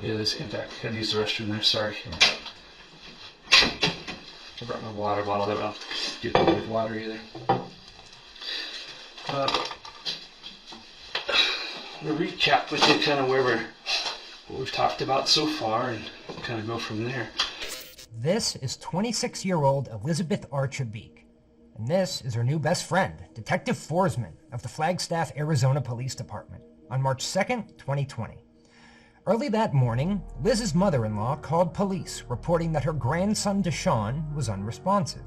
Yeah, let's get back. Gotta use the restroom there, sorry. I brought my water bottle that I'll get with water either. I'm gonna recap with you kind of what we've talked about so far and kind of go from there. This is 26-year-old Elizabeth Archibeque, and this is her new best friend, Detective Forsman of the Flagstaff, Arizona Police Department, on March 2nd, 2020. Early that morning, Liz's mother-in-law called police, reporting that her grandson Deshaun was unresponsive.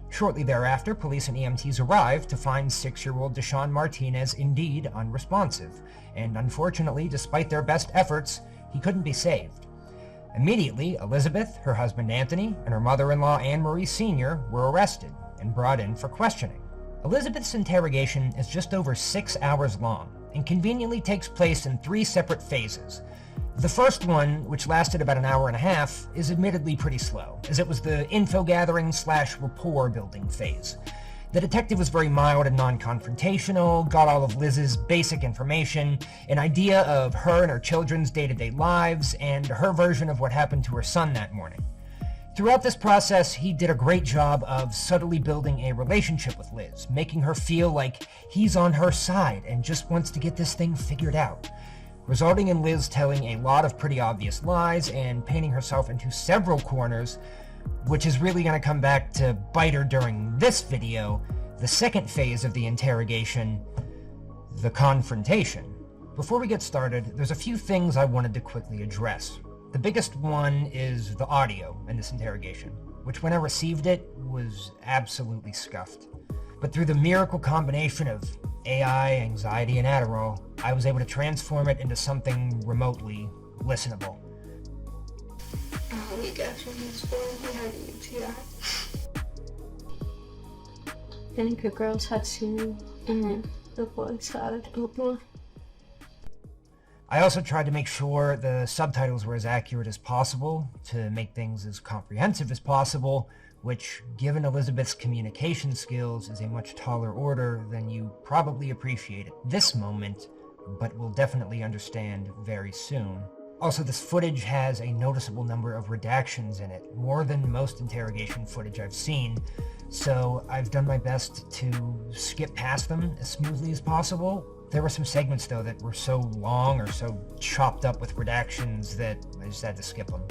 Shortly thereafter, police and EMTs arrived to find 6-year-old Deshaun Martinez indeed unresponsive, and unfortunately, despite their best efforts, he couldn't be saved. Immediately, Elizabeth, her husband Anthony, and her mother-in-law Anne Marie Sr. were arrested and brought in for questioning. Elizabeth's interrogation is just over 6 hours long and conveniently takes place in 3 separate phases. The first one, which lasted about an hour and a half, is admittedly pretty slow, as it was the info-gathering / rapport building phase. The detective was very mild and non-confrontational, got all of Liz's basic information, an idea of her and her children's day-to-day lives, and her version of what happened to her son that morning. Throughout this process, he did a great job of subtly building a relationship with Liz, making her feel like he's on her side and just wants to get this thing figured out, resulting in Liz telling a lot of pretty obvious lies and painting herself into several corners, which is really going to come back to bite her during this video, the second phase of the interrogation, the confrontation. Before we get started, there's a few things I wanted to quickly address. The biggest one is the audio in this interrogation, which when I received it was absolutely scuffed. But through the miracle combination of AI, anxiety, and Adderall, I was able to transform it into something remotely listenable. I think the girls had seen and the boys started opening. I also tried to make sure the subtitles were as accurate as possible to make things as comprehensive as possible, which, given Elizabeth's communication skills, is a much taller order than you probably appreciate at this moment, but will definitely understand very soon. Also, this footage has a noticeable number of redactions in it, more than most interrogation footage I've seen, so I've done my best to skip past them as smoothly as possible. There were some segments, though, that were so long or so chopped up with redactions that I just had to skip them.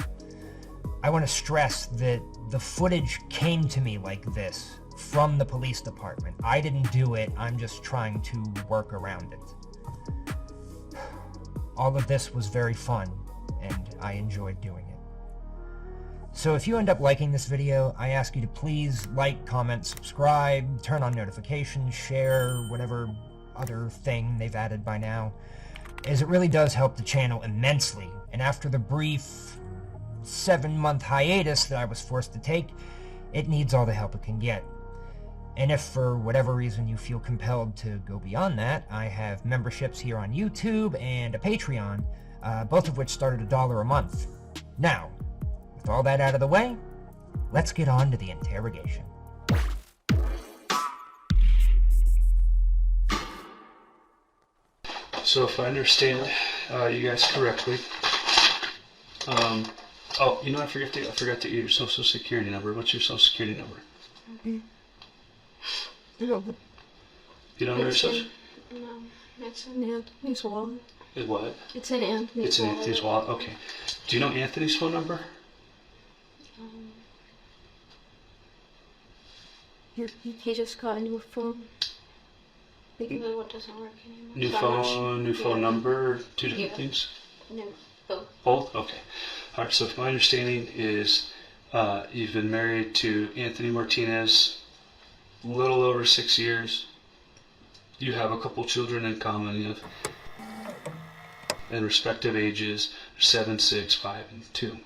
I want to stress that the footage came to me like this, from the police department. I didn't do it, I'm just trying to work around it. All of this was very fun, and I enjoyed doing it. So if you end up liking this video, I ask you to please like, comment, subscribe, turn on notifications, share, whatever other thing they've added by now, as it really does help the channel immensely, and after the brief 7-month hiatus that I was forced to take, it needs all the help it can get. And if for whatever reason you feel compelled to go beyond that, I have memberships here on YouTube and a Patreon, both of which start at $1 a month. Now, with all that out of the way, let's get on to the interrogation. So if I understand you guys correctly, oh, you know, I forgot to get your social security number. What's your social security number? No. You don't know your social? No, it's in Anthony's wallet. Is what? It's in Anthony's wallet. It's in Anthony's wallet, okay. Do you know Anthony's phone number? He just got a new phone. Because the one doesn't work anymore. New phone number, 2 different things? No, both. Both? Okay. Alright, so if my understanding is you've been married to Anthony Martinez a little over 6 years. You have a couple children in common. You have, and respective ages, 7, 6, 5, and 2.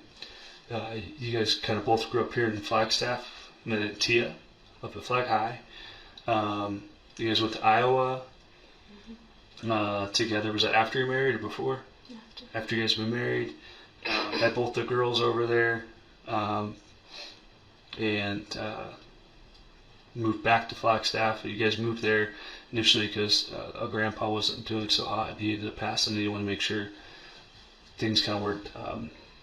You guys kind of both grew up here in Flagstaff, met at TIA, up at Flag High. You guys went to Iowa together. Was that after you were married or before? After you guys been married. Had both the girls over there. And moved back to Flagstaff. You guys moved there initially because a grandpa wasn't doing so hot. He needed to pass, and you want to make sure things kind of worked.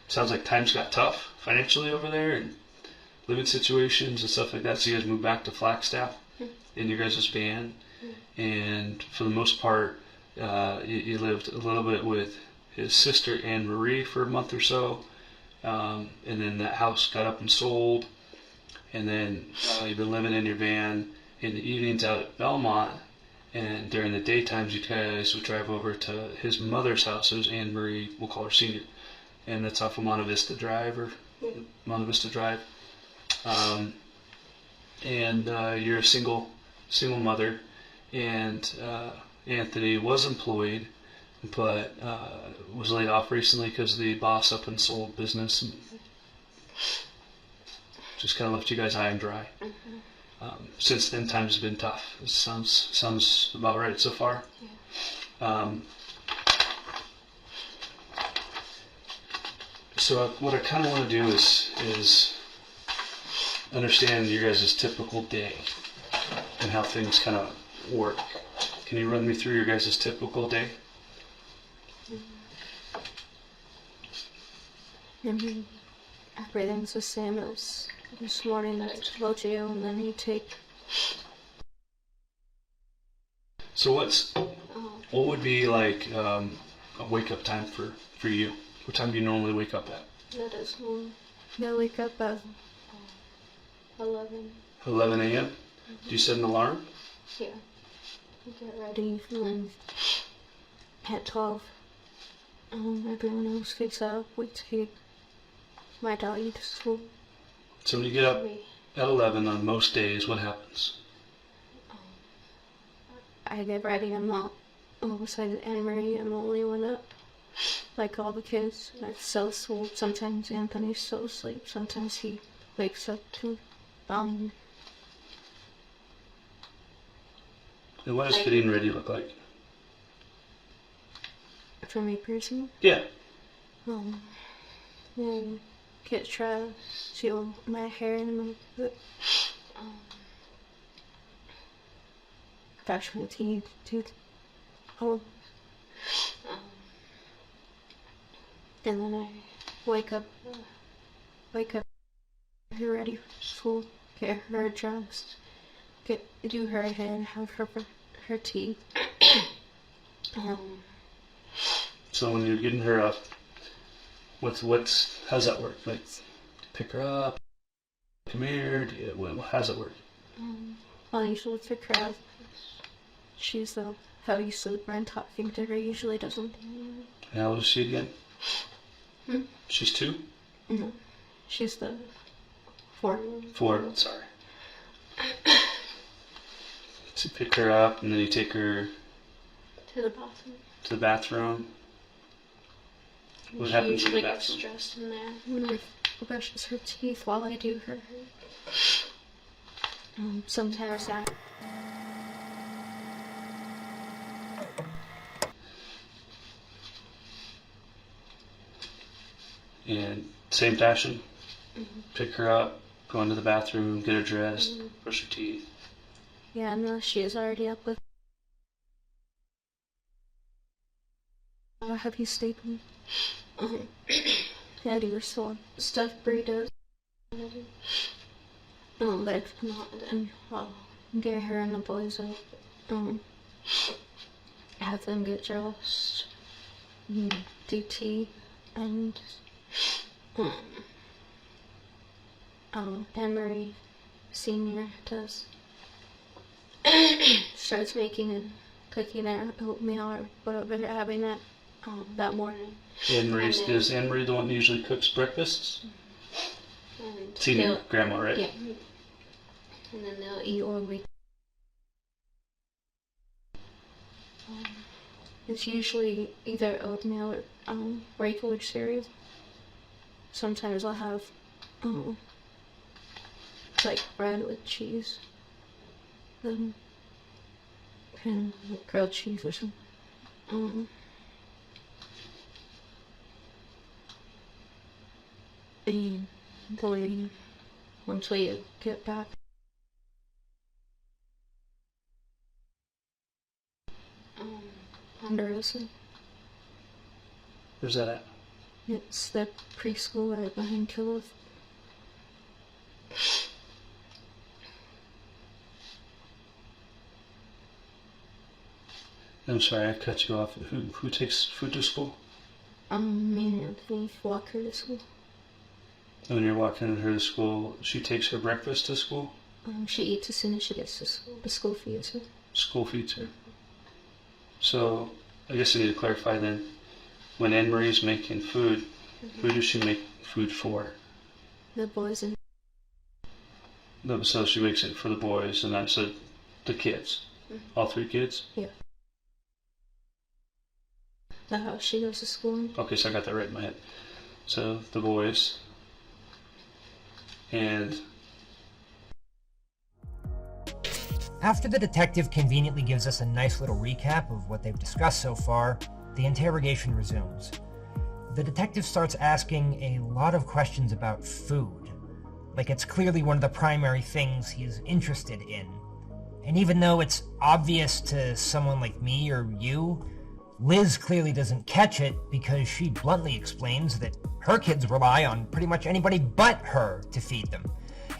Sounds like times got tough financially over there and living situations and stuff like that. So you guys moved back to Flagstaff in your guys' van, and for the most part, you lived a little bit with his sister Anne Marie for a month or so, and then that house got up and sold, and then you've been living in your van in the evenings out at Belmont, and during the daytimes you guys would drive over to his mother's house. It was Anne Marie, we'll call her Senior, and that's off of Monte Vista Drive, and you're a single mother, and Anthony was employed, but was laid off recently because the boss up and sold business and just kind of left you guys high and dry. Since then, times have been tough. It sounds about right so far. So what I kind of want to do is understand your guys' typical day and how things kind of work. Can you run me through your guys' typical day? Everything's the same as this morning. I told you, and then you take. So what would be like a wake up time for you? What time do you normally wake up at? That is morning. I wake up at 11. 11 a.m. Do you set an alarm? Yeah. I get ready, and then at 12, everyone else gets up. We take my doggy to school. So when you get up at 11 on most days, what happens? I get ready. I'm not beside Anne Marie. I'm the only one up. Like all the kids. I'm so asleep. Sometimes Anthony's so asleep. Sometimes he wakes up to And what does getting ready look like? For me personally? Yeah. Then get dressed, seal my hair and my brush my teeth, and then I wake up, get her ready for school, get her dressed, do her hair, have her tea. So when you're getting her up, how's that work? Like, pick her up, come here. How's it work? I usually pick her up. She's the heavy sleeper, and talking to her usually doesn't. And how old is she again? She's 2? No, she's the 4. 4, sorry. So you pick her up, and then you take her to the bathroom. What she happens in the usually gets bathroom? dressed in there. When I brushes her teeth while I do her hair. Sometimes that. And same fashion, pick her up, go into the bathroom, get her dressed, brush her teeth. Yeah, no, she is already up with. Have you stayed? Yeah, do your stuffed burritos. But if not, then I'll get her and the boys up. Have them get dressed, do tea, and Anne Marie Senior does starts making and cooking their oatmeal or whatever they're having that morning. Is Anne Marie the one that usually cooks breakfasts? Senior grandma, right? Yeah. And then they'll eat or we. It's usually either oatmeal or regular cereal. Sometimes I'll have like bread with cheese, and grilled cheese or something. And once we get back. Honduras. Where's that at? It's the preschool right behind Killeth. I'm sorry, I cut you off. Who takes food to school? Me and Anthony walk her to school. When you're walking her to school, she takes her breakfast to school? She eats as soon as she gets to school. The school feeds her. School feeds her. So, I guess I need to clarify then. When Anne Marie's making food, who does she make food for? The boys and So she makes it for the boys, and that's the kids. All 3 kids? yeah. The house she goes to school in. Okay, so I got that right in my head. So the boys and After the detective conveniently gives us a nice little recap of what they've discussed so far, the interrogation resumes. The detective starts asking a lot of questions about food, like it's clearly one of the primary things he is interested in. And even though it's obvious to someone like me or you, Liz clearly doesn't catch it because she bluntly explains that her kids rely on pretty much anybody but her to feed them.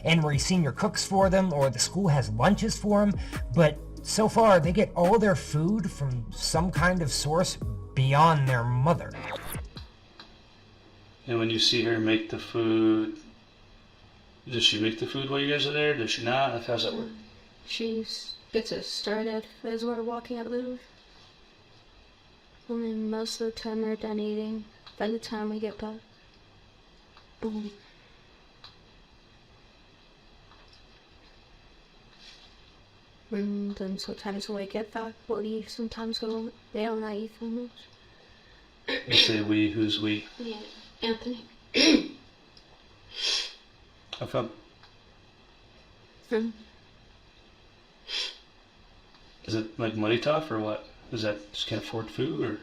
Anne Marie Sr. cooks for them, or the school has lunches for them, but so far they get all their food from some kind of source beyond their mother. And when you see her make the food, does she make the food while you guys are there? Does she not? How does that work? She gets it started as we're walking out of the door. And then most of the time they're done eating by the time we get back. And then sometimes when we get back, we'll eat. Sometimes they don't eat so much. You say we, who's we? Yeah, Anthony. How come? Is it like money tough or what? Is that just can't afford food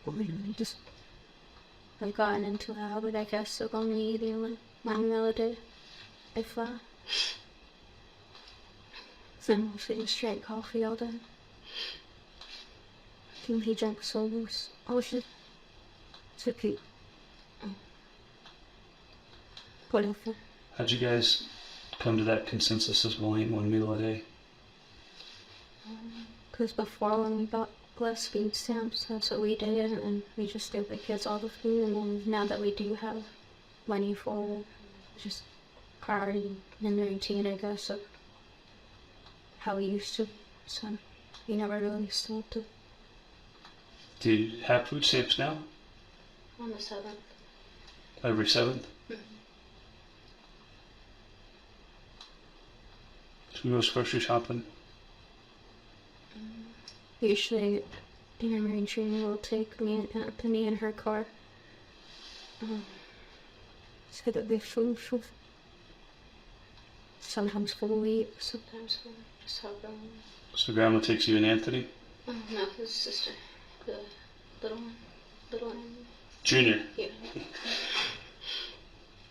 or? Just I've gotten into a habit, I guess, of only eating like 1 meal a day. If then mostly just drink coffee all day. I think he drank sodas. Oh shit. It's okay. Whatever. How'd you guys come to that consensus of only eating 1 meal a day? Because before when we got less food stamps, that's what we did, and we just gave the kids all the food, and then now that we do have money for it, just priority in the routine, I guess, of how we used to, so we never really stopped it. Do you have food stamps now? On the 7th. Every 7th? Who goes grocery shopping? Usually, Dinner Marine Training will take me and Anthony in her car. So that they food for sometimes for a week, sometimes for just help them. So Grandma takes you and Anthony? No, his sister, the little one, Junior. Yeah.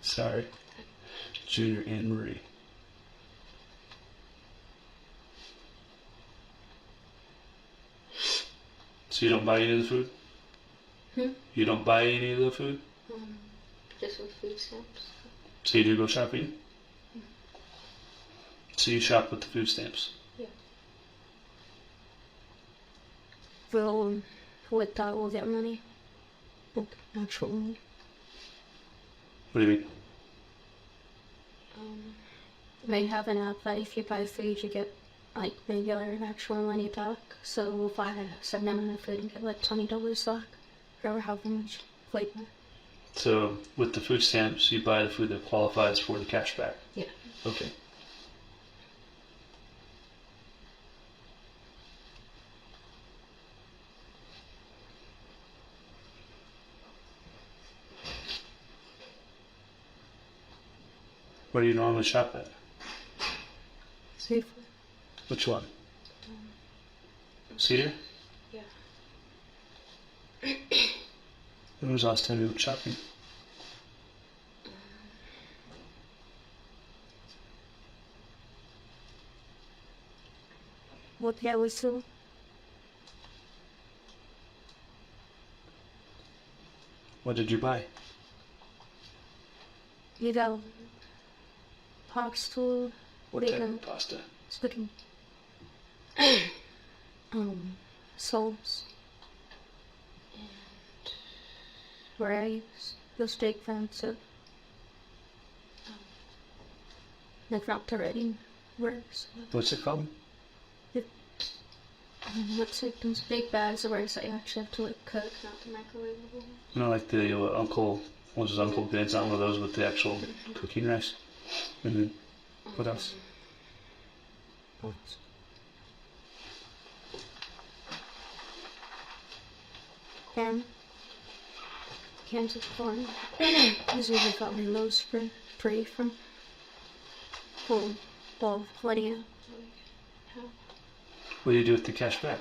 Sorry. Junior Anne Marie. So you don't buy any of the food? You don't buy any of the food? Just with food stamps. So you do go shopping? So you shop with the food stamps? Yeah. Well, with that we'll get money. Like, actual money. What do you mean? They have an app that if you buy food you get like regular actual money back. So if I send them enough food and get like $20 back for however much flavor. So with the food stamps, you buy the food that qualifies for the cash back? Yeah. Okay. Where do you normally shop at? Safe. Which one? Cedar? Yeah. When was the last time you went shopping? What the hell is so? What did you buy? You got pasta. What type of pasta? Spaghetti. Sauce. And rice. The steak fancy. I dropped already. Rice. What's it called? Let's take those big bags of rice I actually have to like cook, not the microwavable. You know, like the Uncle, what was his Uncle Ben's, not one of those with the actual cooking rice. And then, what else? Cans of corn. These are the probably loaves free from full of plenty of. What do you do with the cash back?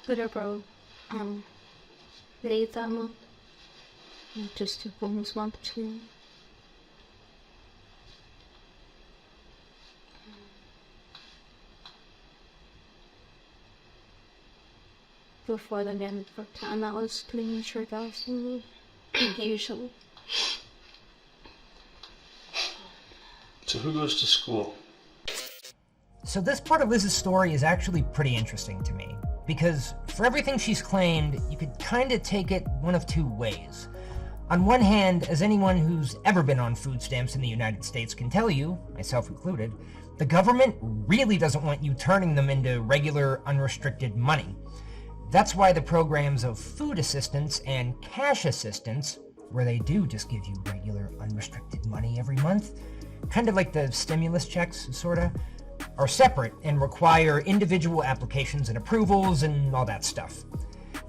Good or bro. Late that month. Just took 1 month between. Before the end for time, that was PediaSure 1000 usually. So who goes to school? So this part of Liz's story is actually pretty interesting to me, because for everything she's claimed, you could kind of take it one of two ways. On one hand, as anyone who's ever been on food stamps in the United States can tell you, myself included, the government really doesn't want you turning them into regular, unrestricted money. That's why the programs of food assistance and cash assistance, where they do just give you regular, unrestricted money every month, kind of like the stimulus checks, sorta, are separate and require individual applications and approvals and all that stuff.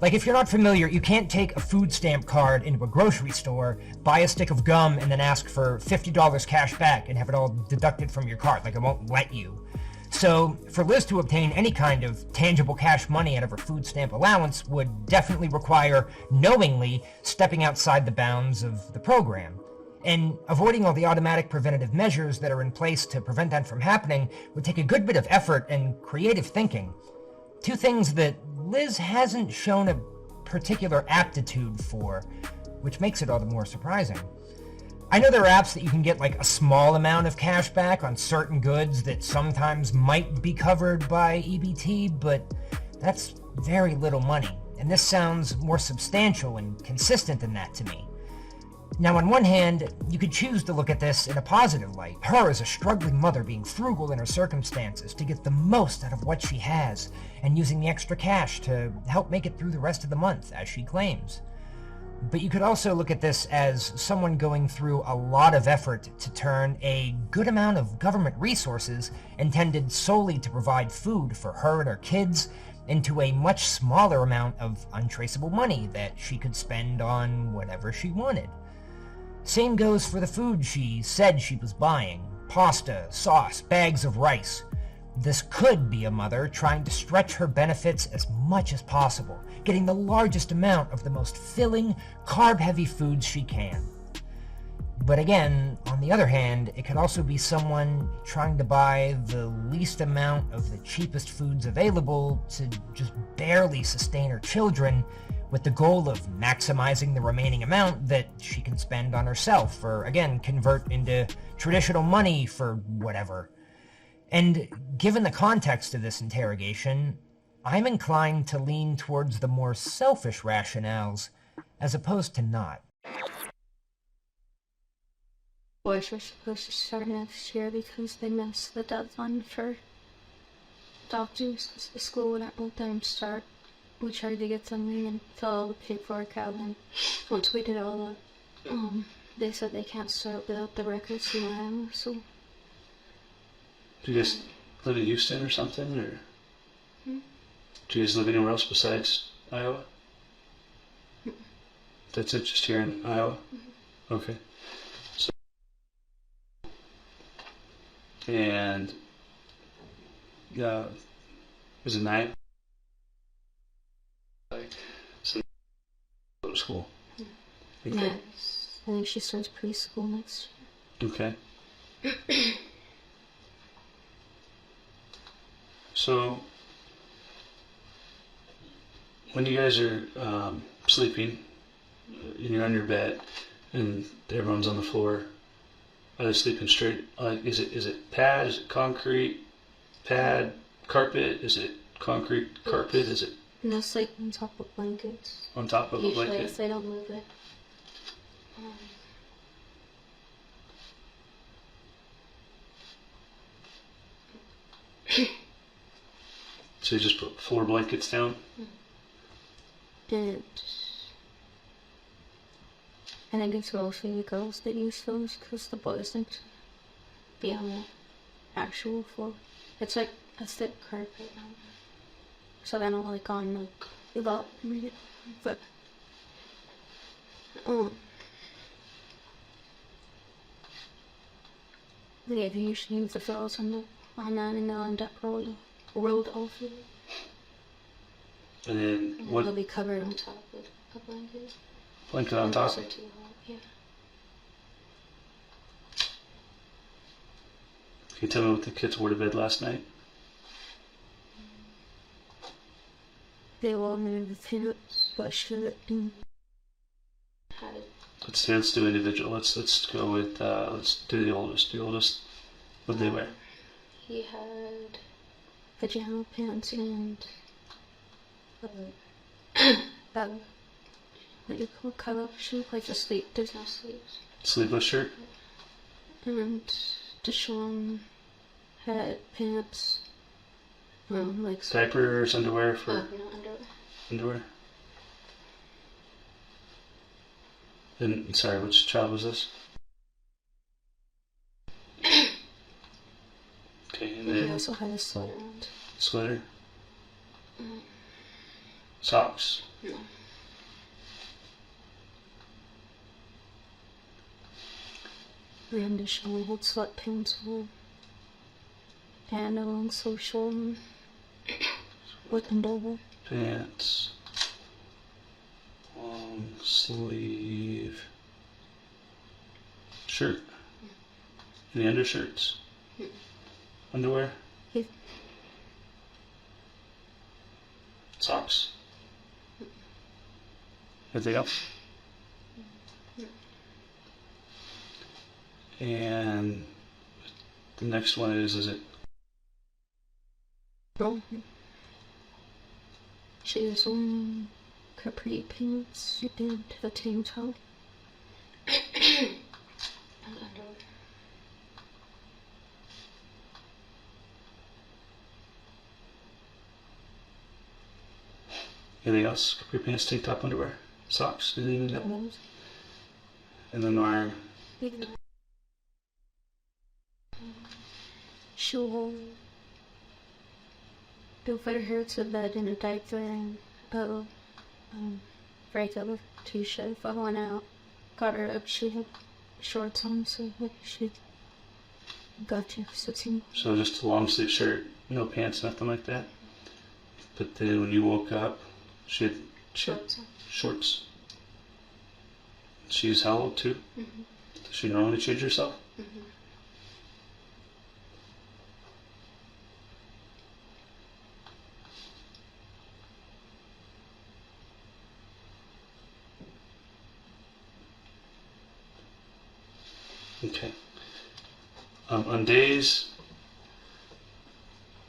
Like, if you're not familiar, you can't take a food stamp card into a grocery store, buy a stick of gum, and then ask for $50 cash back and have it all deducted from your card. Like, it won't let you. So, for Liz to obtain any kind of tangible cash money out of her food stamp allowance would definitely require knowingly stepping outside the bounds of the program. And avoiding all the automatic preventative measures that are in place to prevent that from happening would take a good bit of effort and creative thinking. Two things that Liz hasn't shown a particular aptitude for, which makes it all the more surprising. I know there are apps that you can get like a small amount of cash back on certain goods that sometimes might be covered by EBT, but that's very little money, and this sounds more substantial and consistent than that to me. Now, on one hand, you could choose to look at this in a positive light. Her as a struggling mother being frugal in her circumstances to get the most out of what she has, and using the extra cash to help make it through the rest of the month, as she claims. But you could also look at this as someone going through a lot of effort to turn a good amount of government resources intended solely to provide food for her and her kids into a much smaller amount of untraceable money that she could spend on whatever she wanted. Same goes for the food she said she was buying. Pasta, sauce, bags of rice. This could be a mother trying to stretch her benefits as much as possible, getting the largest amount of the most filling, carb-heavy foods she can. But again, on the other hand, it could also be someone trying to buy the least amount of the cheapest foods available to just barely sustain her children, with the goal of maximizing the remaining amount that she can spend on herself, or again, convert into traditional money for whatever. And given the context of this interrogation, I'm inclined to lean towards the more selfish rationales, as opposed to not. Boys were supposed to start next year because they missed the deadline for doctors because the school wouldn't let them start. We tried to get something and fill all the paperwork out, and once we did all that, they said they can't start without the records in Iowa, so... Do you guys live in Houston or something, or... Do you guys live anywhere else besides Iowa? That's it, just here in Iowa? Okay. So, and... was it night? So, go to school. Okay. Yes. I think she starts preschool next year. Okay. So, when you guys are sleeping, and you're on your bed, and everyone's on the floor. Are they sleeping straight? Is it pad? Is it concrete? Pad, carpet? Is it concrete carpet? Is it No, sleep on top of blankets. on top of a Usually, blanket? if they don't move it. So you just put 4 blankets down? And I think it's mostly the girls that use those because the boys like to be on the actual floor. It's like a thick carpet. So they're not like on like the lot, but yeah, if you usually use the girls on that and they'll end up rolled off it. And then And what? they'll be covered on top with a blanket. Blanket on And top? also too hot, yeah. Can you tell me what the kids wore to bed last night? They all knew the pants, but should and had it. Let's do individual. Let's go with let's do the oldest. The oldest. What did they wear? He had pajama pants and that what you call cut-off shirt, like the sleep. There's no sleeves. Sleeveless shirt. And Deshaun had pants, like Diapers, underwear for no underwear. underwear. And sorry, which child was this? Okay, and He then also had a sweater on. sweater. Socks. No. And Deshaun had sweatpants on. And a long sleeve short buttoned over. Pants. Long sleeve shirt. Any undershirts? Underwear? He Socks? Anything else? And the next one is it She was wearing capri pants and a tank top. And underwear. anything else? Capri pants, tank top, underwear, socks, anything else? And And then our she wore put her to bed in a diaper and a regular t-shirt. If I went out, got her up, she had shorts on, so she got you sitting. so just a long sleeve shirt, no pants, nothing like that. But then when you woke up, she had Shorts on. shorts. She's how old too? Mm-hmm. Does she normally change herself? Mm-hmm. Okay. On days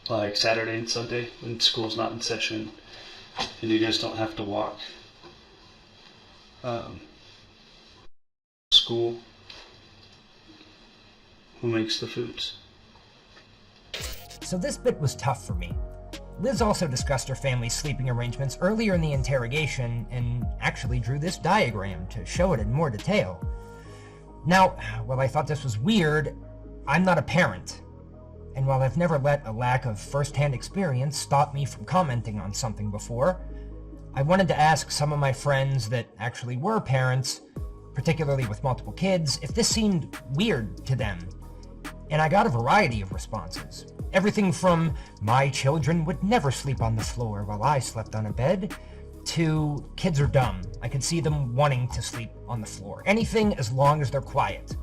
like Saturday and Sunday when school's not in session and you guys don't have to walk school, who makes the foods? So this bit was tough for me. Liz also discussed her family's sleeping arrangements earlier in the interrogation and actually drew this diagram to show it in more detail. Now, while I thought this was weird, I'm not a parent. And while I've never let a lack of first-hand experience stop me from commenting on something before, I wanted to ask some of my friends that actually were parents, particularly with multiple kids, if this seemed weird to them. And I got a variety of responses. Everything from, my children would never sleep on the floor while I slept on a bed, to, kids are dumb. I could see them wanting to sleep on the floor. Anything as long as they're quiet.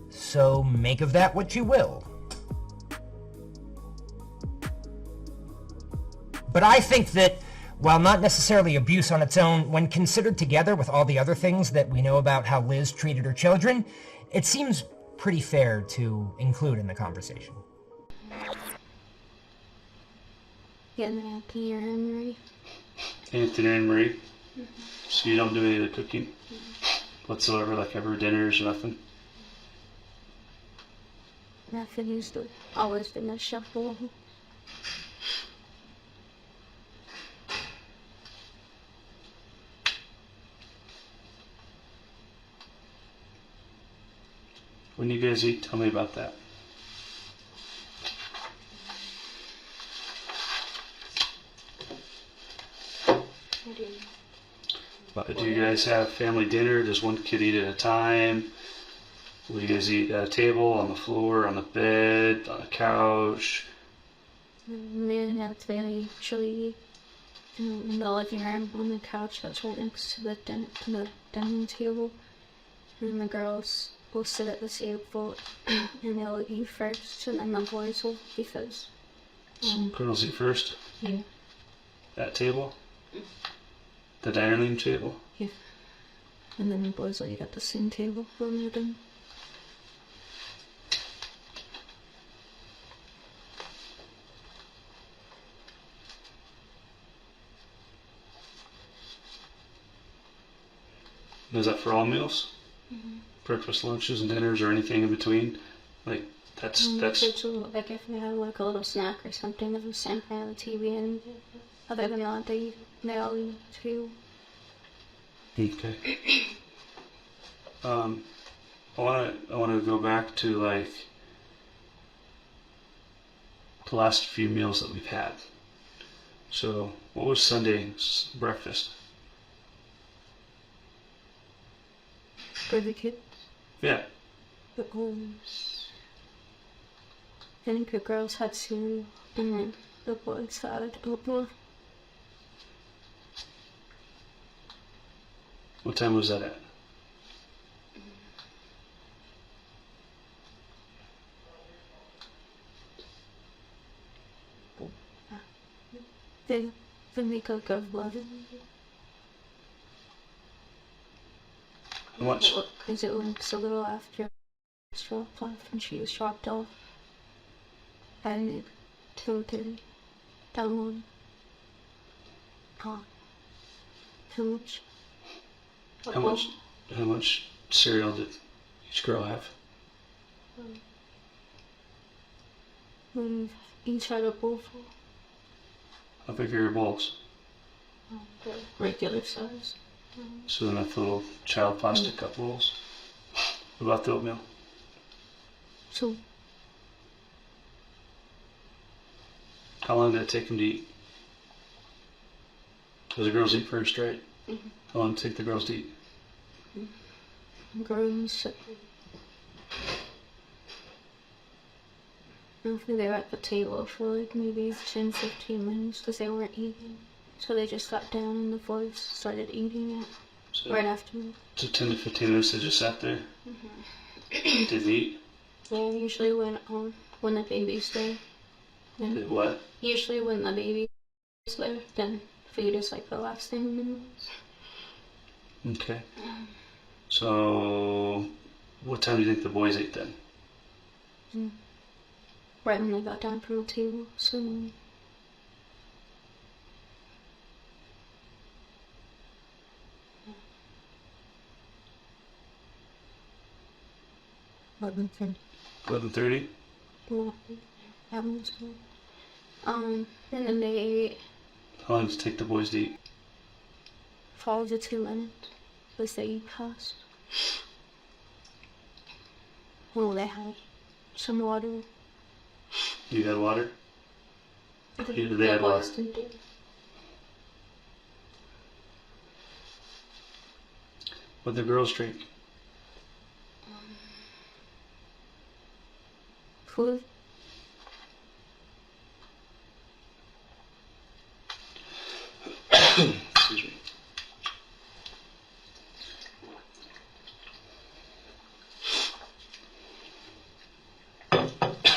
So make of that what you will. But I think that While not necessarily abuse on its own, when considered together with all the other things that we know about how Liz treated her children, it seems pretty fair to include in the conversation. Getting Anthony or Henry. Anthony and Marie. So you don't do any of the cooking whatsoever, like ever dinners or nothing? Nothing. He's always been a shuffle. When you guys eat, tell me about that. Do you guys have family dinner? Does one kid eat at a time? Will you guys eat at a table, on the floor, on the bed, on a couch? Me and Anthony usually in the living room on the couch that's right next to the dining table. And the girls will sit at the table and they'll eat first, and then the boys will, because... Girls eat first? Yeah. That table? The dining room table? Yeah. And then the boys will eat at the same table when they're done. And is that for all meals? Mm-hmm. Breakfast, lunches, and dinners, or anything in between? Like, that's... Like if they have like a little snack or something, they'll stand in front of the TV, and other than that, they all eat too. Okay. I want to go back to like the last few meals that we've had. So, what was Sunday's breakfast? For the kids? Yeah. I think the girls had cereal, and then the boys had oatmeal. What time was that at? The make a good blood. How much? Because it was a little after dropped off and she was dropped off. And 2:30 down too much. How much cereal did each girl have? We each had a bowl full. How big are your bowls? Regular size. So then that's little child plastic cup bowls. What about the oatmeal? So How long did it take them to eat? Does the girls eat first, right? Mm-hmm. How long did it take the girls to eat? girls, I don't think they were at the table for like maybe 10-15 minutes because they weren't eating. So they just got down and the boys started eating it right after me. So 10 to 15 minutes they just sat there? Didn't eat? Yeah, usually when the baby's there. Yeah. Did what? Usually when the baby's there, then food is like the last thing in the meal. Okay. So, what time do you think the boys ate then? Right when they got down from the table, so... 11:30. 11:30? Yeah, that was good. And then they ate How long does it take the boys to eat? 5 to 2 minutes, because they eat fast. Well, they had some water. You had water? The They had water. boys didn't do. What did the girls drink? Food. Excuse me.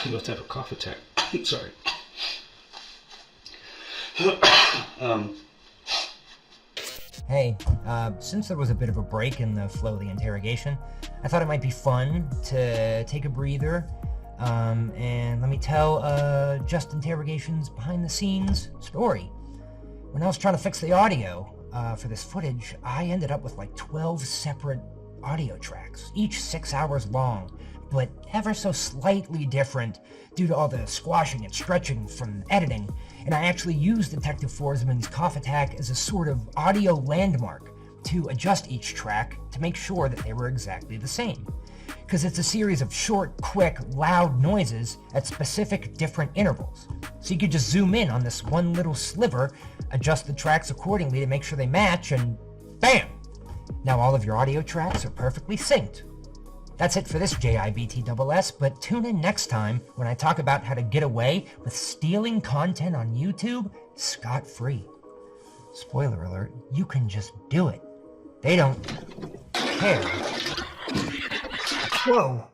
You must have a cough attack. Sorry. Hey, since there was a bit of a break in the flow of the interrogation, I thought it might be fun to take a breather, and let me tell Just Interrogations behind-the-scenes story. When I was trying to fix the audio for this footage, I ended up with like 12 separate audio tracks, each 6 hours long, but ever so slightly different due to all the squashing and stretching from editing, and I actually used Detective Forsman's cough attack as a sort of audio landmark to adjust each track to make sure that they were exactly the same. Because it's a series of short, quick, loud noises at specific different intervals. So you could just zoom in on this one little sliver, adjust the tracks accordingly to make sure they match, and bam! Now all of your audio tracks are perfectly synced. That's it for this JIBTSS, but tune in next time when I talk about how to get away with stealing content on YouTube scot-free. Spoiler alert, you can just do it. They don't care. Whoa,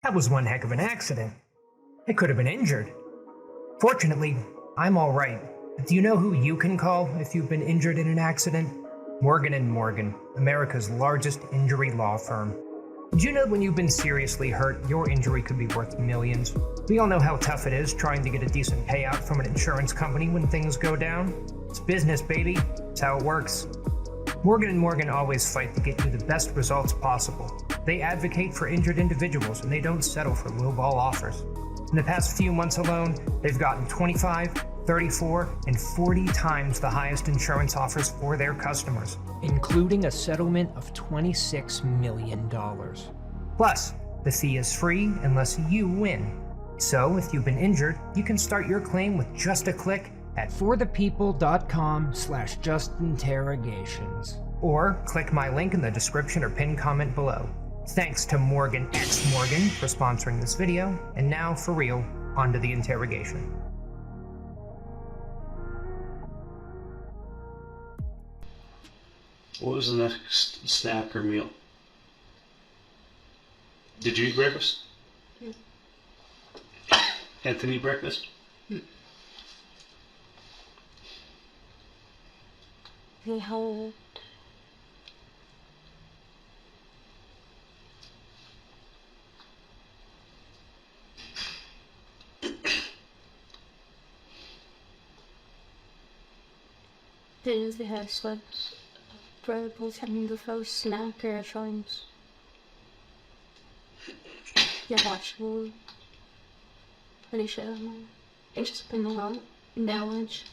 that was one heck of an accident. I could have been injured. Fortunately, I'm all right. But do you know who you can call if you've been injured in an accident? Morgan & Morgan, America's largest injury law firm. Did you know when you've been seriously hurt, your injury could be worth millions? We all know how tough it is trying to get a decent payout from an insurance company when things go down. It's business, baby. It's how it works. Morgan & Morgan always fight to get you the best results possible. They advocate for injured individuals and they don't settle for lowball offers. In the past few months alone, they've gotten 25, 34, and 40 times the highest insurance offers for their customers, including a settlement of $26 million. Plus, the fee is free unless you win. So, if you've been injured, you can start your claim with just a click at forthepeople.com/justinterrogations. Or click my link in the description or pinned comment below. Thanks to Morgan X Morgan for sponsoring this video, and now, for real, onto the interrogation. What was the next snack or meal? Did you eat breakfast? Yeah. Anthony eat breakfast? They had they had slips. Bread was having the first snack or times. Yeah, watchable. Pretty sure it's just been a lot in their lunch.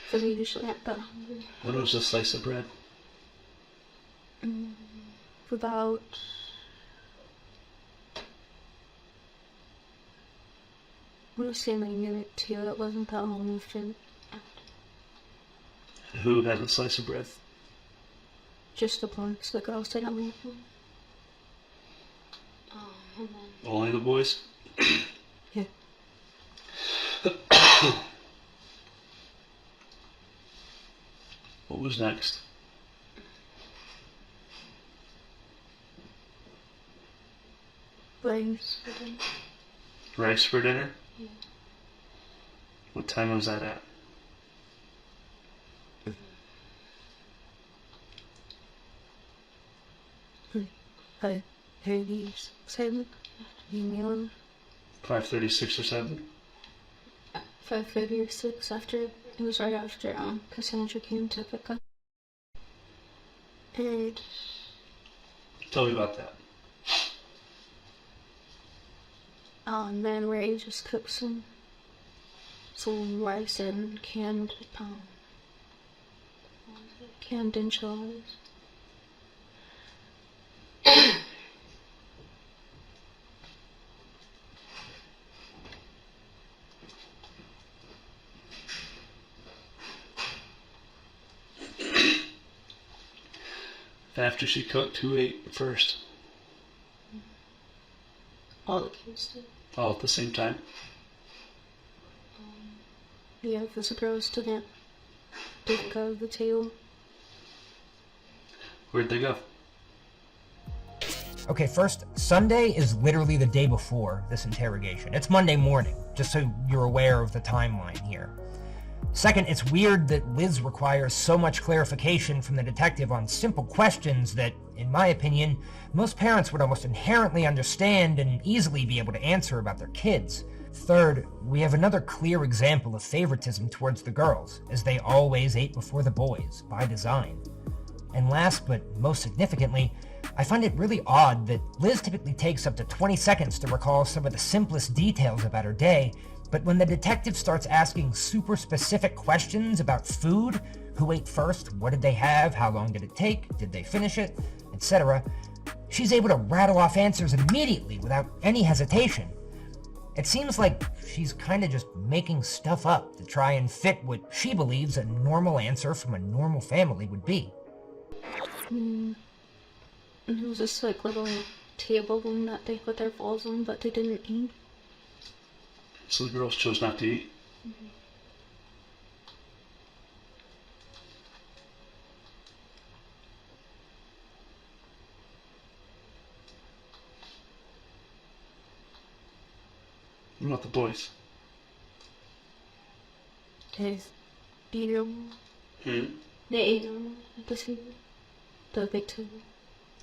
So we usually have that hungry. What was a slice of bread? About we were saying like a minute too, it wasn't that long after. Who had a slice of bread? Just the boys, the girls didn't leave them. And then, Only the boys? yeah. What was next? Rice for dinner. Rice for dinner? Yeah. What time was that at? Hi, 37. Email 5:36 or 7? 5:30 or 6 after. It was right after Cassandra came to pick up. And Tell me about that. then Ray just cooked some rice and canned enchiladas. After she cooked, who ate first? All the kids did. All at the same time? Yeah, because the girls didn't go to the table. Where'd they go? Okay, first, Sunday is literally the day before this interrogation. It's Monday morning, just so you're aware of the timeline here. Second, it's weird that Liz requires so much clarification from the detective on simple questions that, in my opinion, most parents would almost inherently understand and easily be able to answer about their kids. Third, we have another clear example of favoritism towards the girls, as they always ate before the boys, by design. And last but most significantly, I find it really odd that Liz typically takes up to 20 seconds to recall some of the simplest details about her day, but when the detective starts asking super specific questions about food, who ate first, what did they have, how long did it take, did they finish it, etc., she's able to rattle off answers immediately without any hesitation. It seems like she's kind of just making stuff up to try and fit what she believes a normal answer from a normal family would be. It was just like little table that they put their balls on, but they didn't eat. So the girls chose not to eat? Mm-hmm. What about the boys? They ate them. Hmm? They ate them at the table. The big table.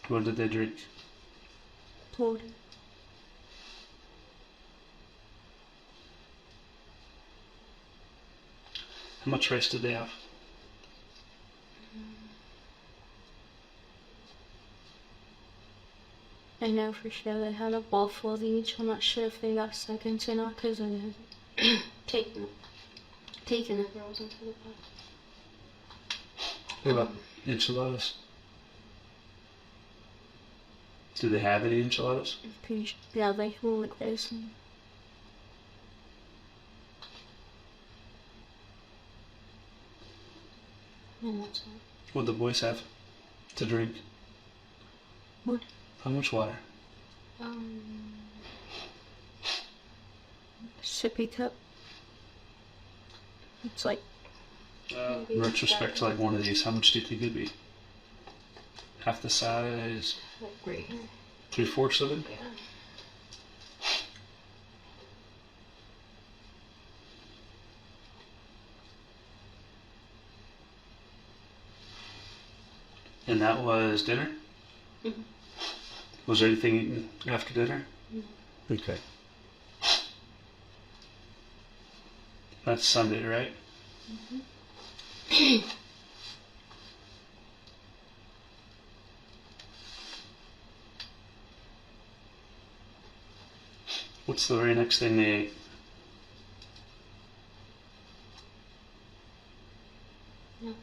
What did they drink? Water. How much rice did they have? I know for sure they had a bowl full of each. I'm not sure if they got seconds or not because I had taken the girls into the pot. What about enchiladas? Do they have any enchiladas? I'm pretty sure. Yeah, they will look very soon. And that's all. What did the boys have to drink? What? How much water? Sippy cup. It's like. In retrospect to like one of these, how much do you think it'd be? Half the size? Like great. 3/4 of it? Yeah. And that was dinner? Mm-hmm. Was there anything eaten after dinner? Mm-hmm. Okay. That's Sunday, right? Mm-hmm. What's the very next thing they ate? No.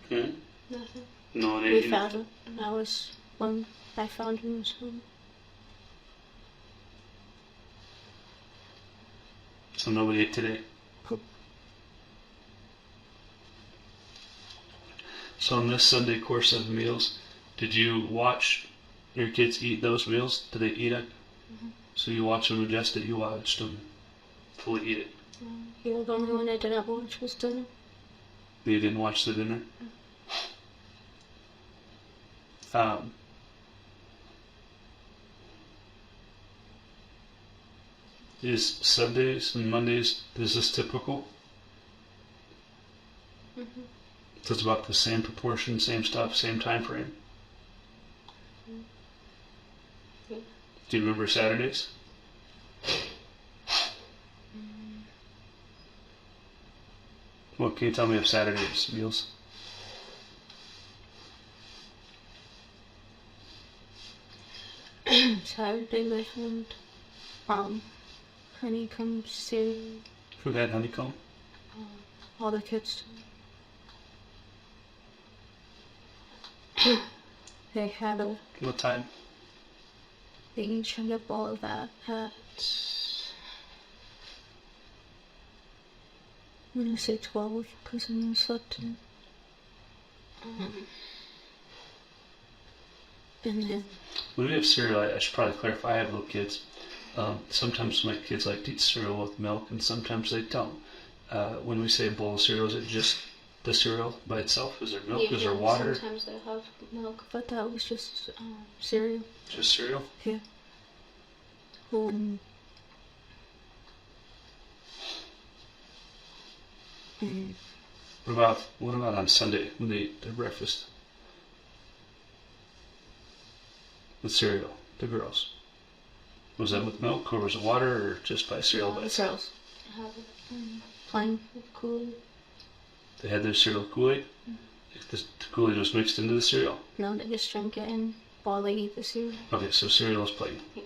Hmm? Nothing. No, they We ate found him. That was when I found him was home. So nobody ate today? Nope. So in this Sunday course of meals, did you watch your kids eat those meals? Did they eat it? Mm-hmm. So you watched them ingest it, you watched them fully eat it. He was the only one I didn't watch was dinner. You didn't watch the dinner? Is Sundays and Mondays, is this typical? Mm-hmm. So it's about the same proportion, same stuff, same time frame? Mm-hmm. Yeah. Do you remember Saturdays? Mm-hmm. What can you tell me of Saturdays meals? Saturday they found honeycomb cereal. Who had honeycomb? All the kids. They had a. What time? They each had a bowl of that at. I'm gonna say 12 because I slept in. And then. When we have cereal, I should probably clarify, I have little kids. Sometimes my kids like to eat cereal with milk, and sometimes they don't. When we say a bowl of cereal, is it just the cereal by itself? Is there milk? Yeah, Is there water? Sometimes they have milk, but that was just cereal. Just cereal? Yeah. Mm-hmm. What about on Sunday when they eat their breakfast? With cereal, the girls. Was that with milk or was it water or just by cereal by itself? Girls have plain with Kool-Aid. They had their cereal Kool-Aid? The Kool-Aid was mixed into the cereal? No, they just drink it and while they eat the cereal. Okay, so cereal is plain. Yeah.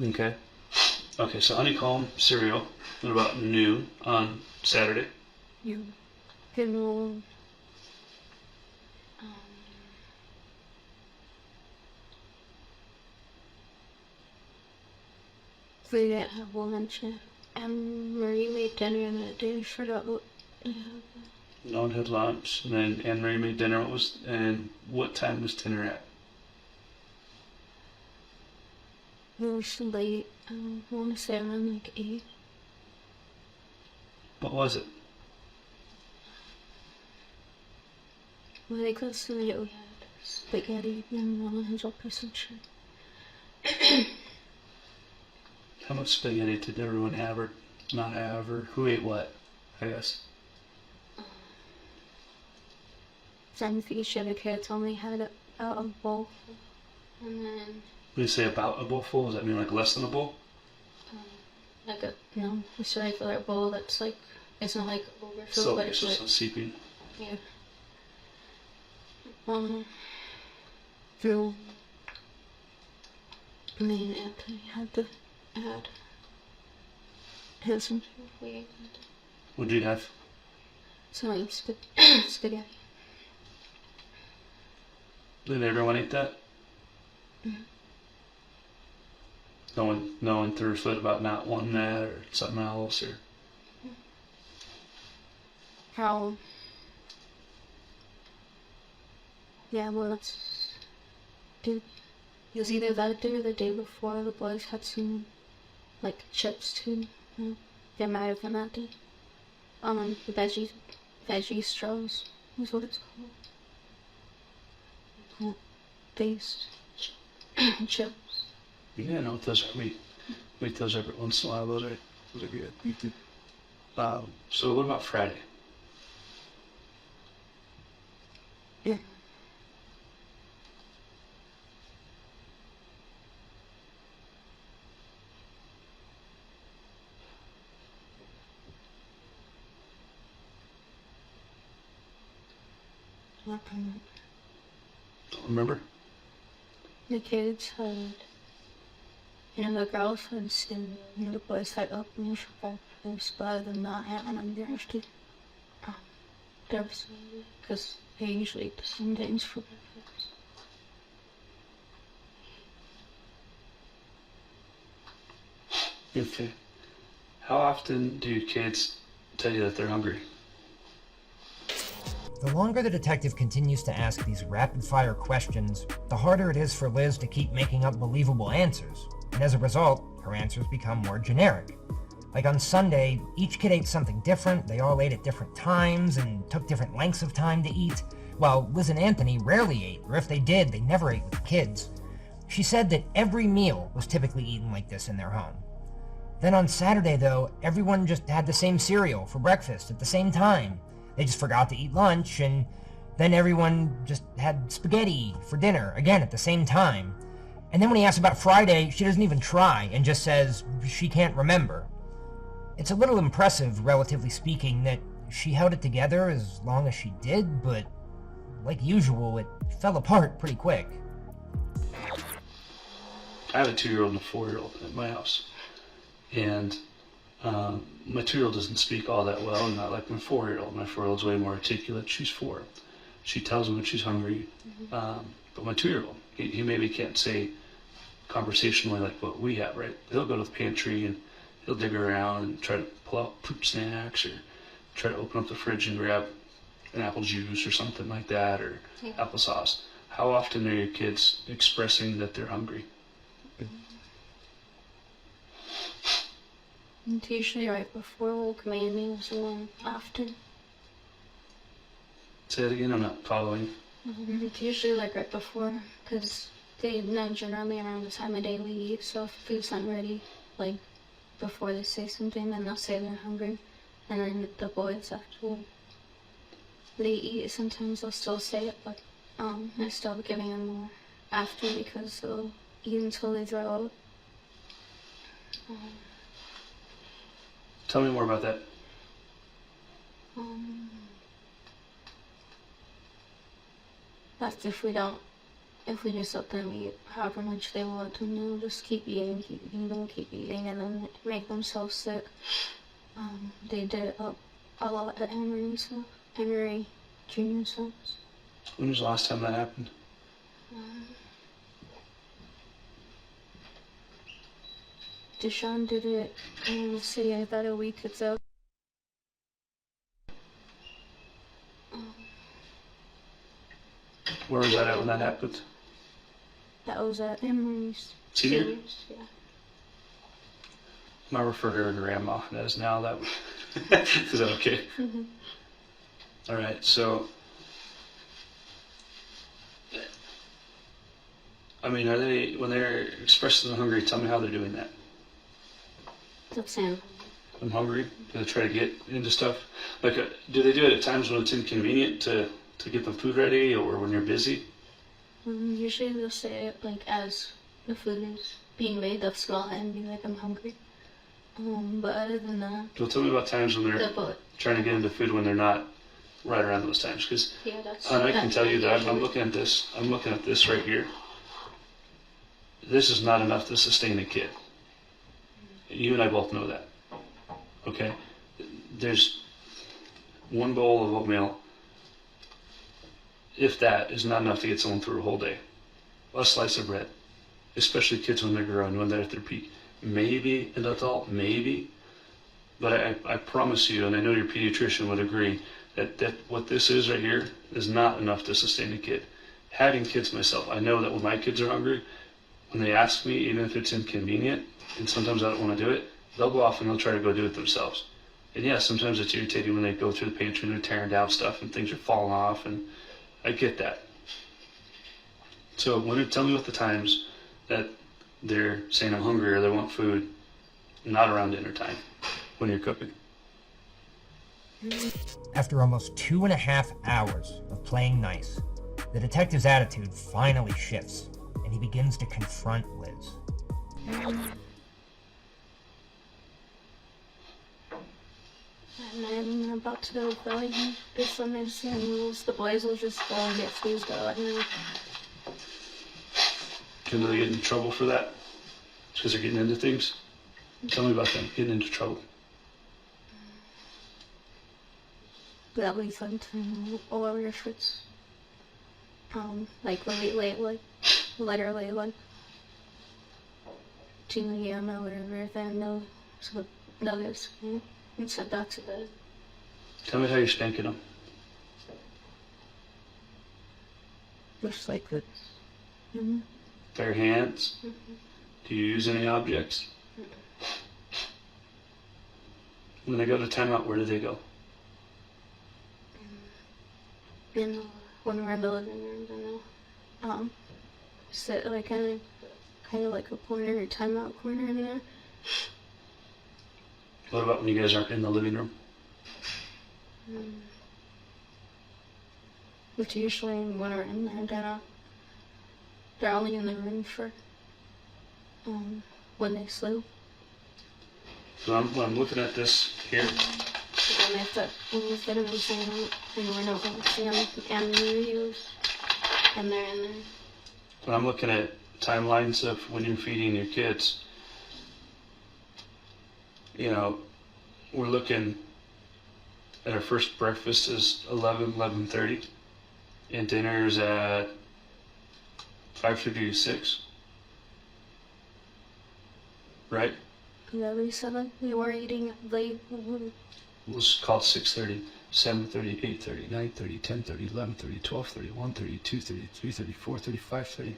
Okay. Okay, so honeycomb cereal at about noon on Saturday. You can we didn't have lunch and Marie made dinner that day for the No one had lunch, and then Anne Marie made dinner. What time was dinner at? it was late. I want to say around like 8. What was it? I think that's the night we had spaghetti and 100% sure. How much spaghetti did everyone have or not have, or who ate what, I guess? Some fish and the kids only had a bowl. And then When you say about a bowl full, does that mean like less than a bowl? like it's a regular bowl that's like, it's not like overfilled, So but it's it's just like, seeping. yeah. Drew, me and Anthony had to add his and we ate it. What did you have? Some spaghetti. Did everyone eat that? Mhm. No one threw a fit about not wanting that or something else, or How? Yeah, well, dude, it was either that day or the day before. The boys had some, like, chips too. They might have been that day. The veggie straws is what it's called. Based chips. yeah, no, those are we eat those every once in a while. Those are good. So what about Friday? Yeah. Don't remember. The kids had, the girls had still, the boys had oatmeal for breakfast, but other than not having them thirsty. Because they usually eat the same things for breakfast. Okay. How often do your kids tell you that they're hungry? The longer the detective continues to ask these rapid-fire questions, the harder it is for Liz to keep making up believable answers, and as a result, her answers become more generic. Like on Sunday, each kid ate something different, they all ate at different times, and took different lengths of time to eat, while Liz and Anthony rarely ate, or if they did, they never ate with the kids. She said that every meal was typically eaten like this in their home. Then on Saturday, though, everyone just had the same cereal for breakfast at the same time. They just forgot to eat lunch, and then everyone just had spaghetti for dinner, again at the same time. And then when he asks about Friday, she doesn't even try, and just says she can't remember. It's a little impressive, relatively speaking, that she held it together as long as she did, but like usual, it fell apart pretty quick. I have a 2-year-old and a 4-year-old at my house. And my 2-year-old doesn't speak all that well, not like my 4-year-old. My 4-year-old's way more articulate. She's 4. She tells me when she's hungry. But my 2-year-old, he maybe can't say conversationally like what we have, right? He'll go to the pantry and he'll dig around and try to pull out poop snacks or try to open up the fridge and grab an apple juice or something like that, or applesauce. How often are your kids expressing that they're hungry? It's usually right before command meals and often. Say it again, I'm not following. It's usually like right before, because they know generally around the time of day we eat, so if food's not ready, like before they say something, then they'll say they're hungry. And then the boys, after they eat, sometimes they'll still say it, but I stop giving them more after because they'll eat until they throw up. Tell me more about that. That's if we just let them eat however much they want to, they'll just keep eating, and then make themselves sick. They did it a lot at Henry Jr.'s house. When was the last time that happened? Deshaun did it in the city about a week ago. Where was that at when that happened? That was at Henry's. Senior? Yeah. I refer to her grandma as now. That is that okay? Mm-hmm. All right. So, I mean, are they when they're expressing hungry? Tell me how they're doing that. The same. I'm hungry. Do they try to get into stuff? Like, do they do it at times when it's inconvenient to get the food ready, or when you're busy? Usually they'll say it like as the food is being made, they'll smell it and be like, I'm hungry. But other than that, Well, tell me about times when they're trying to get into food when they're not right around those times. Because I can tell you that I'm looking at this. I'm looking at this right here. This is not enough to sustain a kid. You and I both know that. Okay? There's one bowl of oatmeal, if that, is not enough to get someone through a whole day. A slice of bread, especially kids when they're growing, when they're at their peak. Maybe an adult, maybe. But I promise you, and I know your pediatrician would agree, that what this is right here is not enough to sustain a kid. Having kids myself, I know that when my kids are hungry, when they ask me, even if it's inconvenient, and sometimes I don't want to do it, they'll go off and they'll try to go do it themselves. And yeah, sometimes it's irritating when they go through the pantry and they're tearing down stuff and things are falling off, and I get that. So tell me what the times that they're saying I'm hungry or they want food, not around dinner time, when you're cooking. After almost 2.5 hours of playing nice, the detective's attitude finally shifts, and he begins to confront Liz. And I'm about to go belly based on medicine rules. The boys will just go and get food go. Can they get in trouble for that? Because they're getting into things? Tell me about them getting into trouble. That'll be fun to or if it's like late like 2 a.m. or whatever, then they'll get and sent back to bed. Tell me how you're spanking them. Just like this. Mm-hmm. Bare hands? Mm-hmm. Do you use any objects? When they go to timeout, where do they go? When we're in the living room, then they'll sit like kind of like a corner or timeout corner in there. What about when you guys aren't in the living room? Which usually when we're in there, they're only in the room for when they sleep. So when I'm looking at this here. So then they have to move them and we're not going to see them and videos, and they're in there. When I'm looking at timelines of when you're feeding your kids, you know, we're looking at our first breakfast is 11:30, and dinner is at 5:30 to 6. Right? Yeah, we said we were eating late. Let's call it 6:30, 7:30, 8:30, 9:30, 10:30, 11:30, 12:30, 1:30, 2:30, 3:30, 4:30, 5:30.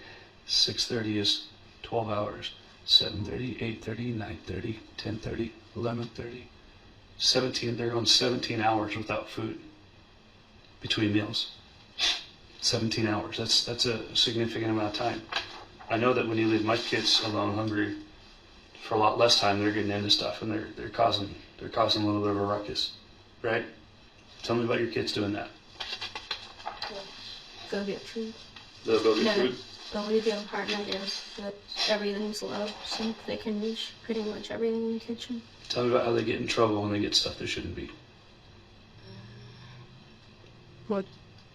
6:30 is 12 hours. 7:30, 8:30, 9:30, 10:30, 11:30. 17. They're going 17 hours without food between meals. 17 hours. That's a significant amount of time. I know that when you leave my kids alone hungry for a lot less time, they're getting into stuff and they're causing a little bit of a ruckus, right? Tell me about your kids doing that. Go get food. They'll go get No, food? the way the apartment is that everything's low, so they can reach pretty much everything in the kitchen. Tell me about how they get in trouble when they get stuff they shouldn't be. What?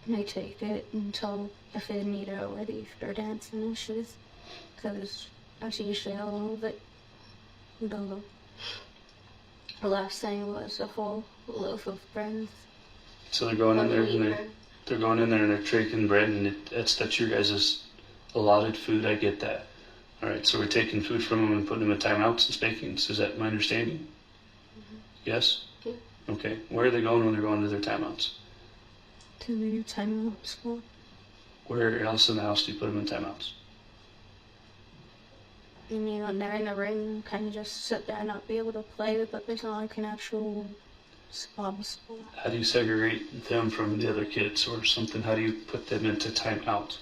They take it until if they need it already for their dance and issues. Because that's usually a little bit. The last thing was a whole loaf of bread. So they're going in there and they're going in there and they're taking bread, and that's your guys' allotted food. I get that. All right, so we're taking food from them and putting them in timeouts and spankings. Is that my understanding? Mm-hmm. Yes? Yeah. Okay. Where are they going when they're going to their timeouts? To their timeout school. Where else in the house do you put them in timeouts? You mean when they're in the ring, kind of just sit there and not be able to play, but there's not like an actual spot. How do you segregate them from the other kids or something? How do you put them into timeout?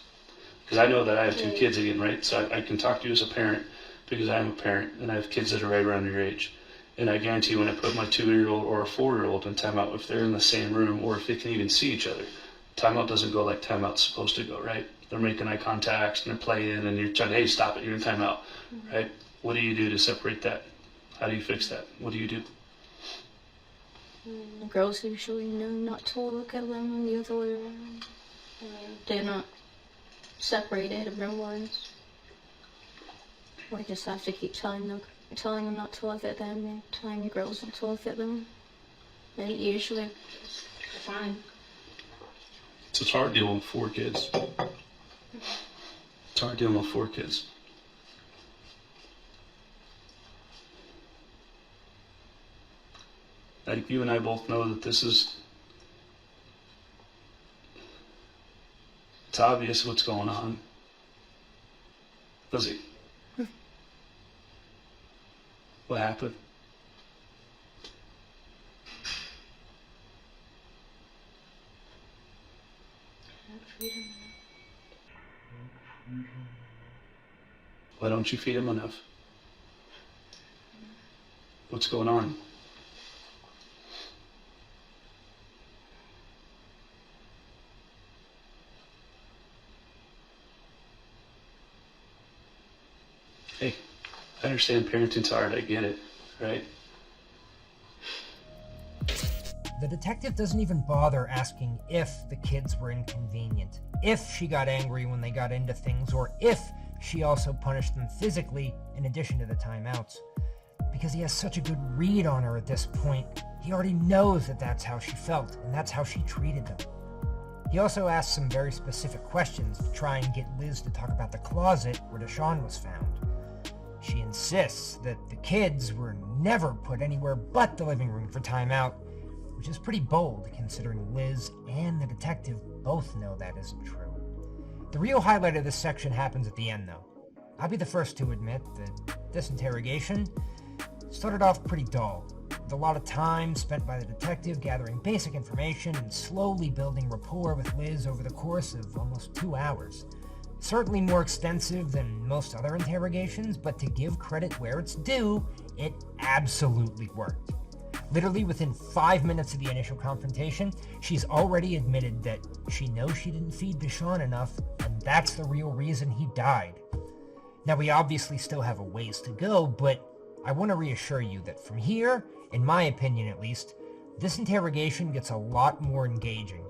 Because I know that I have two kids again, right? So I can talk to you as a parent because I am a parent and I have kids that are right around your age. And I guarantee you when I put my 2-year-old or a 4-year-old in timeout, if they're in the same room or if they can even see each other, timeout doesn't go like timeout's supposed to go, right? They're making eye contact and they're playing and you're trying to, hey, stop it, you're in timeout, right? What do you do to separate that? How do you fix that? What do you do? The girls usually know not to look at them and the other way around. They're not separated once. We just have to keep telling them not to look at them and telling the girls not to look at them. And usually fine. So it's hard dealing with 4 kids. It's hard dealing with 4 kids. Like you and I both know that it's obvious what's going on. Lizzie, what happened? Why don't you feed him enough? What's going on? Hey, I understand parenting's hard, I get it, right? The detective doesn't even bother asking if the kids were inconvenient, if she got angry when they got into things, or if she also punished them physically in addition to the timeouts. Because he has such a good read on her at this point, he already knows that that's how she felt, and that's how she treated them. He also asks some very specific questions to try and get Liz to talk about the closet where Deshaun was found. She insists that the kids were never put anywhere but the living room for timeout, which is pretty bold considering Liz and the detective both know that isn't true. The real highlight of this section happens at the end, though. I'll be the first to admit that this interrogation started off pretty dull, with a lot of time spent by the detective gathering basic information and slowly building rapport with Liz over the course of almost 2 hours. Certainly more extensive than most other interrogations, but to give credit where it's due, it absolutely worked. Literally within 5 minutes of the initial confrontation, she's already admitted that she knows she didn't feed Deshaun enough, and that's the real reason he died. Now, we obviously still have a ways to go, but I want to reassure you that from here, in my opinion at least, this interrogation gets a lot more engaging.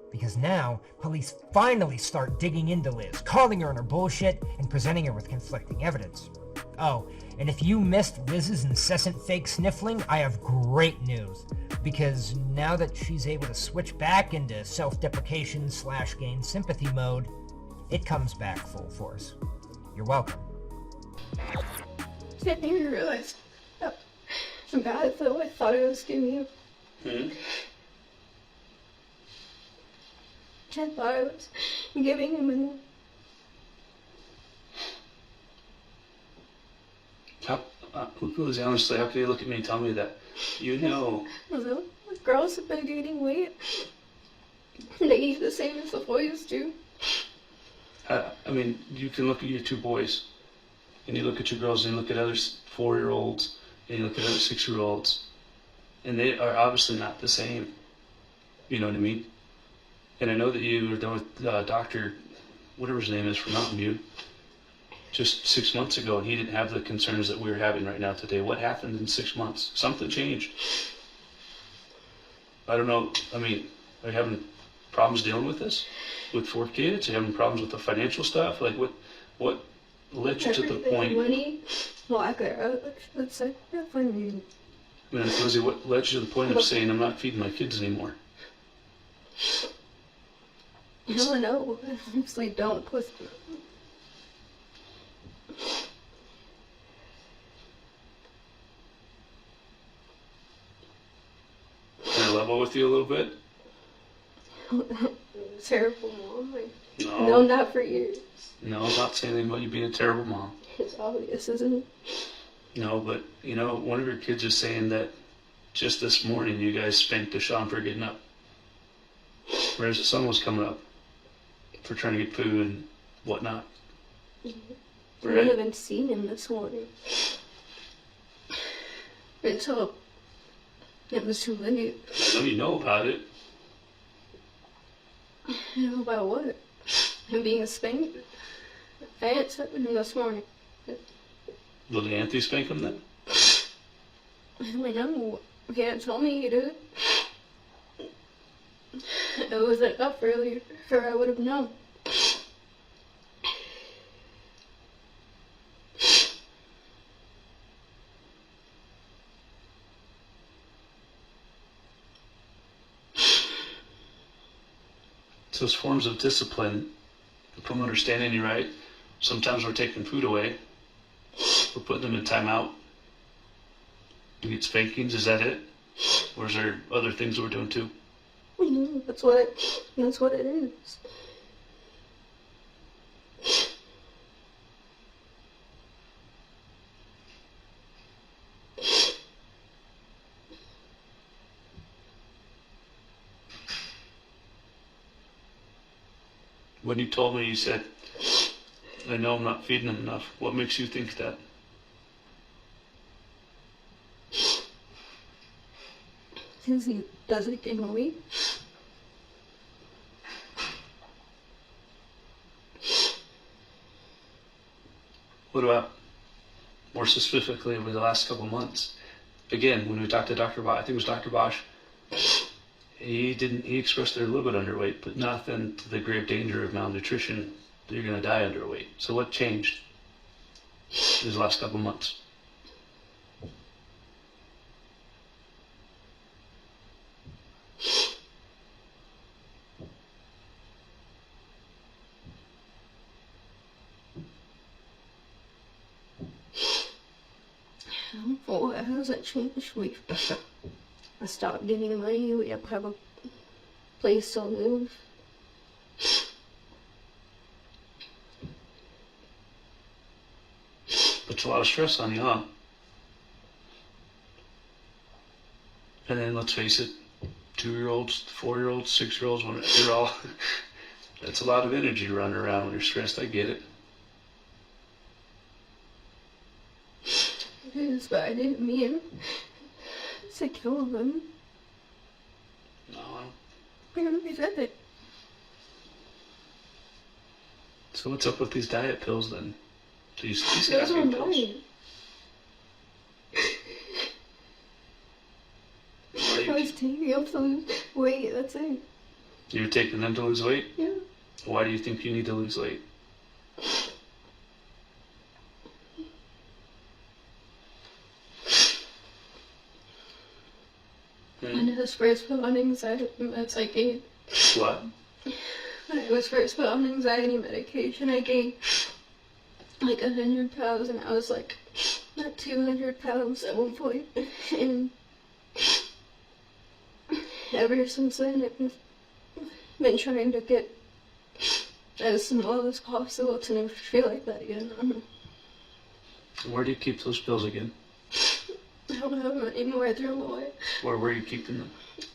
Because now, police finally start digging into Liz, calling her on her bullshit, and presenting her with conflicting evidence. Oh, and if you missed Liz's incessant fake sniffling, I have great news. Because now that she's able to switch back into self-deprecation / gain sympathy mode, it comes back full force. You're welcome. Didn't even realize how bad though I thought it was doing you. I thought I was giving him enough. Lizzie, honestly, how can you look at me and tell me that? You know. The girls have been gaining weight. They eat the same as the boys do. I mean, you can look at your 2 boys. and you look at your girls and you look at other 4-year-olds and you look at other 6-year-olds, and they are obviously not the same. You know what I mean? And I know that you were done with Dr. whatever his name is from Mountain View just 6 months ago, and he didn't have the concerns that we're having right now today. What happened in 6 months? Something changed. I don't know. I mean, are you having problems dealing with this? With 4 kids? Are you having problems with the financial stuff? Like, what led you to the point? Money, lack thereof, let's say. And Lizzie, what led you to the point of saying, I'm not feeding my kids anymore? No, honestly, don't push. Can I level with you a little bit? Terrible mom. No. No, not for years. No, I'm not saying anything about you being a terrible mom. It's obvious, isn't it? No, but, you know, one of your kids is saying that just this morning you guys spanked Deshaun for getting up. Whereas the sun was coming up for trying to get food and whatnot. I haven't even seen him this morning. Until it was too late. I know you know about it. You know about what? Him being spanked? I had slept with him this morning. Will the Anthony spank him then? I don't know. He hadn't told me he did. It wasn't up earlier, or I would have known. So those forms of discipline, if I'm understanding you right, sometimes we're taking food away. We're putting them in timeout. You get spankings, is that it? Or is there other things we're doing too? No, that's what it is. When you told me, you said, I know I'm not feeding him enough. What makes you think that? Because he doesn't gain weight. What about more specifically over the last couple months? Again, when we talked to Dr. Bosch, I think it was Dr. Bosch, he expressed they're a little bit underweight, but nothing to the grave danger of malnutrition. You're going to die underweight. So what changed these last couple months? Well, it hasn't changed. I stopped getting money. We have to have a place to live. Puts a lot of stress on you, huh? And then let's face it, 2-year-olds, 4-year-olds, 6-year-olds, they're all, that's a lot of energy running around when you're stressed. I get it. It is, but I didn't mean to kill them. No, I don't be said that. So what's up with these diet pills then? These Those are caffeine pills? mine. I was taking them to lose weight, that's it. You're taking them to lose weight? Yeah. Why do you think you need to lose weight? When I was first put on anxiety meds, I gained. What? When I was first put on anxiety medication, I gained like 100 pounds, and I was like not 200 pounds at one point. And ever since then, I've been trying to get as small as possible to never feel like that again. Where do you keep those pills again? I don't have them anymore. I threw them away Where were you keeping them?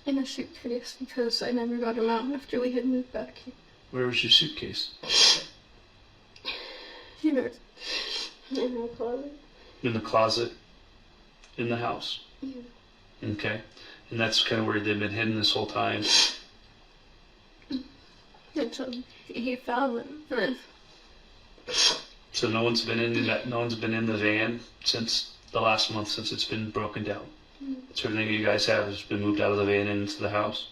in a suitcase because I never got them out after we had moved back here. Where was your suitcase? You know, In her closet. In the closet? In the house? Yeah. Okay. And that's kind of where they've been hidden this whole time. And so he found them. So no one's been in the van since the last month, since it's been broken down. So everything you guys have has been moved out of the van and into the house.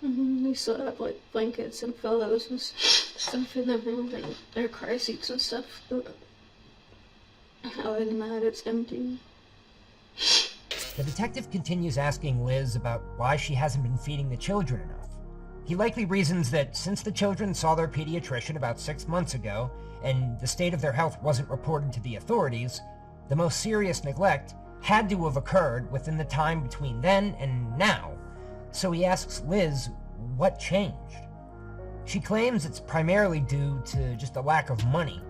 They still have like blankets and pillows and stuff in the room, and their car seats and stuff. But other than that, it's empty. The detective continues asking Liz about why she hasn't been feeding the children enough. He likely reasons that since the children saw their pediatrician about 6 months ago, and the state of their health wasn't reported to the authorities, the most serious neglect had to have occurred within the time between then and now. So he asks Liz what changed. She claims it's primarily due to just a lack of money,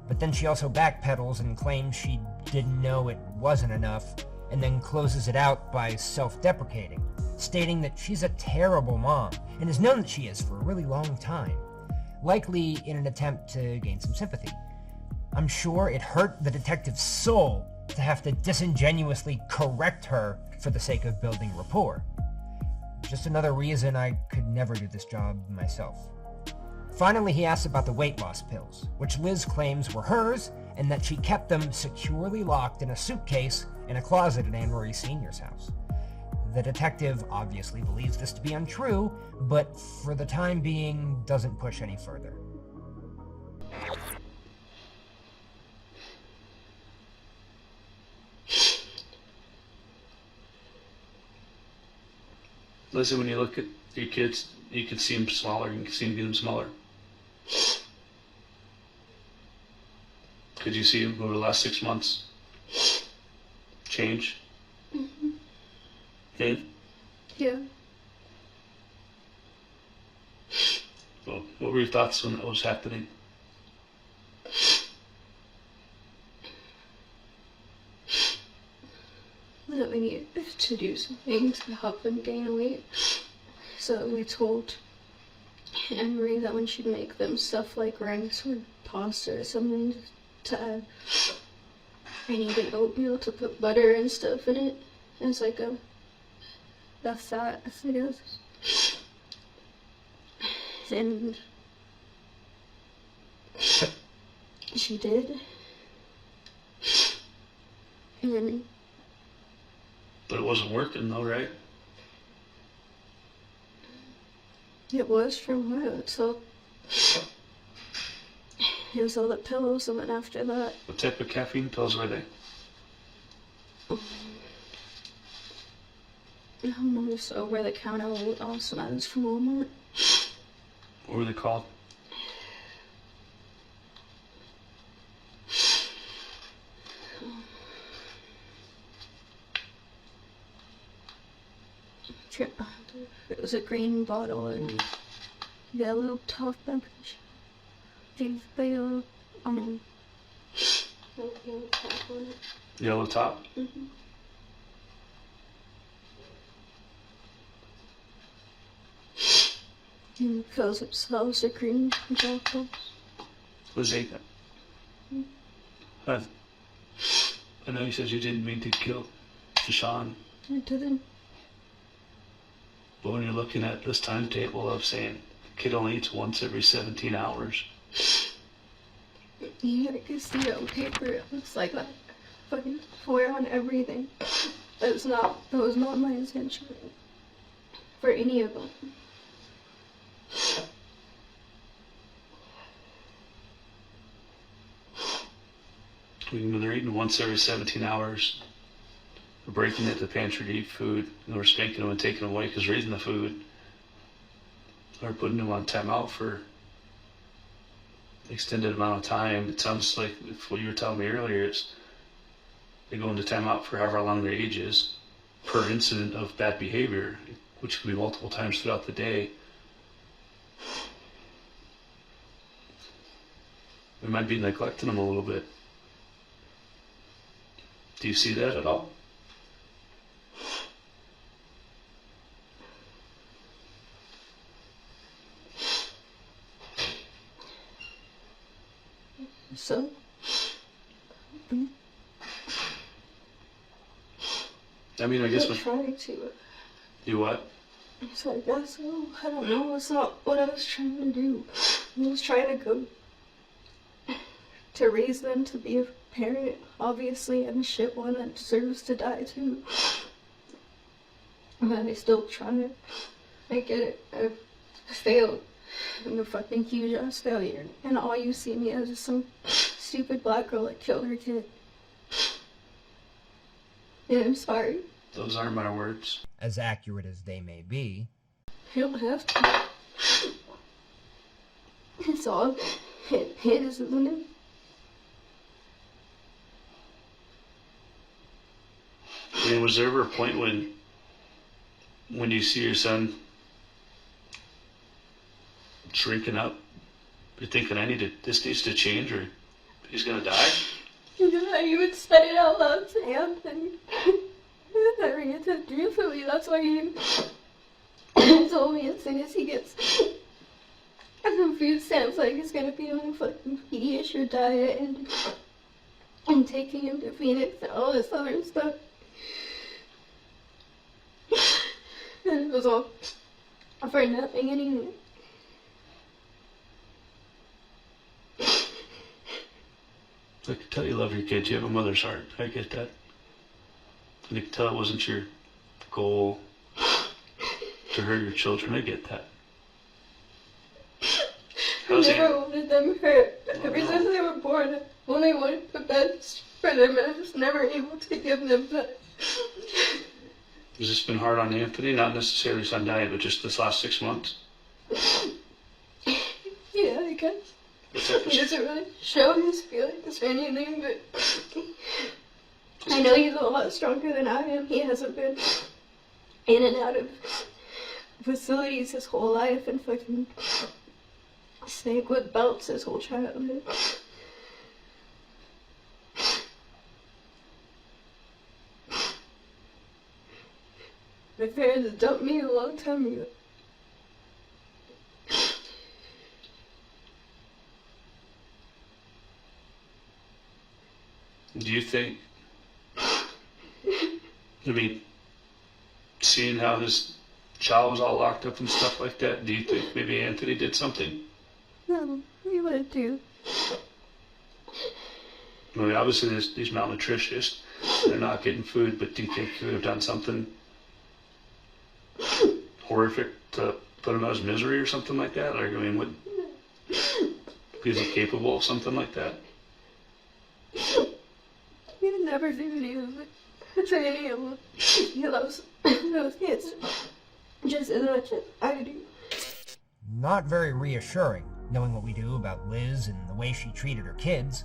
but then she also backpedals and claims she didn't know it wasn't enough, and then closes it out by self-deprecating, stating that she's a terrible mom and has known that she is for a really long time, likely in an attempt to gain some sympathy. I'm sure it hurt the detective's soul to have to disingenuously correct her for the sake of building rapport. Just another reason I could never do this job myself. Finally, he asks about the weight loss pills, which Liz claims were hers and that she kept them securely locked in a suitcase in a closet at Anne Marie Sr.'s house. The detective obviously believes this to be untrue, but for the time being doesn't push any further. Listen, when you look at your kids, you can see them smaller, you can see them getting smaller. Could you see them over the last 6 months change? Mm-hmm. And Yeah. well, what were your thoughts when that was happening? That we need to do something to help them gain weight. So we told Anne Marie that when she'd make them stuff like rice or pasta or something to add, I needed oatmeal to put butter and stuff in it. And it's like the fat, I guess. And she did. And But it wasn't working though, right? it was for a while, so it was all the pillows, and then after that, What type of caffeine pills were they? I don't know, just over the counter also items from Walmart. What were they called? It was a green bottle and yellow top beverage. The yellow top on it. Yellow top? Mm-hmm. And fills themselves with green bottles. Was they? I know you said you didn't mean to kill Deshaun, I didn't. but when you're looking at this timetable of saying the kid only eats once every 17 hours, Yeah, I can see it on paper. It looks like that. Fucking swear on everything. That was not my intention for any of them. when they're eating once every 17 hours, we're breaking it to the pantry to eat food, and we're spanking them and taking them away because we're eating the food, or putting them on timeout for extended amount of time. It sounds like what you were telling me earlier is they go into timeout for however long their age is per incident of bad behavior, which could be multiple times throughout the day. We might be neglecting them a little bit. Do you see that at all? So, I mean, I guess I'm trying to. You what? So I guess so. I don't know. It's not what I was trying to do. I was trying to go to raise them to be a parent, obviously, and a shit one that deserves to die too. But I still trying to. I get it. I failed. I'm a fucking huge ass failure. And all you see me as is some stupid black girl that killed her kid. And I'm sorry. Those aren't my words. As accurate as they may be, You don't have to. It's all his, isn't it? I mean, was there ever a point when you see your son shrinking up, you're thinking, this needs to change, or he's gonna die? You know how you would say it out loud to Anthony. Never get to do for me. That's why he told me as soon as he gets some food stamps, like he's gonna be on a fucking PediaSure diet and taking him to Phoenix and all this other stuff. And it was all for nothing anyway. I can tell you love your kids. You have a mother's heart. I get that. And you can tell it wasn't your goal to hurt your children. I get that. I never wanted them hurt. Ever since they were born, I only wanted the best for them, and I was never able to give them that. Has this been hard on Anthony? Not necessarily his son dying, but just this last 6 months? Yeah, I guess. He doesn't really show his feelings or anything, but I know he's a lot stronger than I am. He hasn't been in and out of facilities his whole life and fucking snake with belts his whole childhood. My parents dumped me a long time ago. Do you think, I mean, seeing how his child was all locked up and stuff like that, do you think maybe Anthony did something? No, he wouldn't do. I mean, obviously these malnutritious, they're not getting food, but do you think he would have done something horrific to put him out of his misery or something like that? Like, I mean, is he capable of something like that? He would never do any of it to any of them. He loves those kids just as much as I do. not very reassuring, knowing what we do about Liz and the way she treated her kids.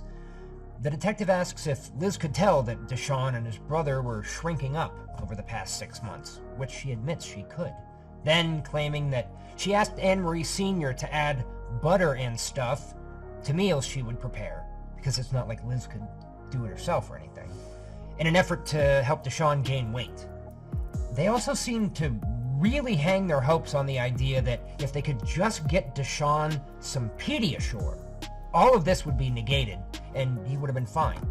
The detective asks if Liz could tell that Deshaun and his brother were shrinking up over the past 6 months, which she admits she could. Then, claiming that she asked Anne Marie Sr. to add butter and stuff to meals she would prepare, because it's not like Liz could do it herself or anything, in an effort to help Deshaun gain weight. They also seem to really hang their hopes on the idea that if they could just get Deshaun some PediaSure, all of this would be negated, and he would have been fine.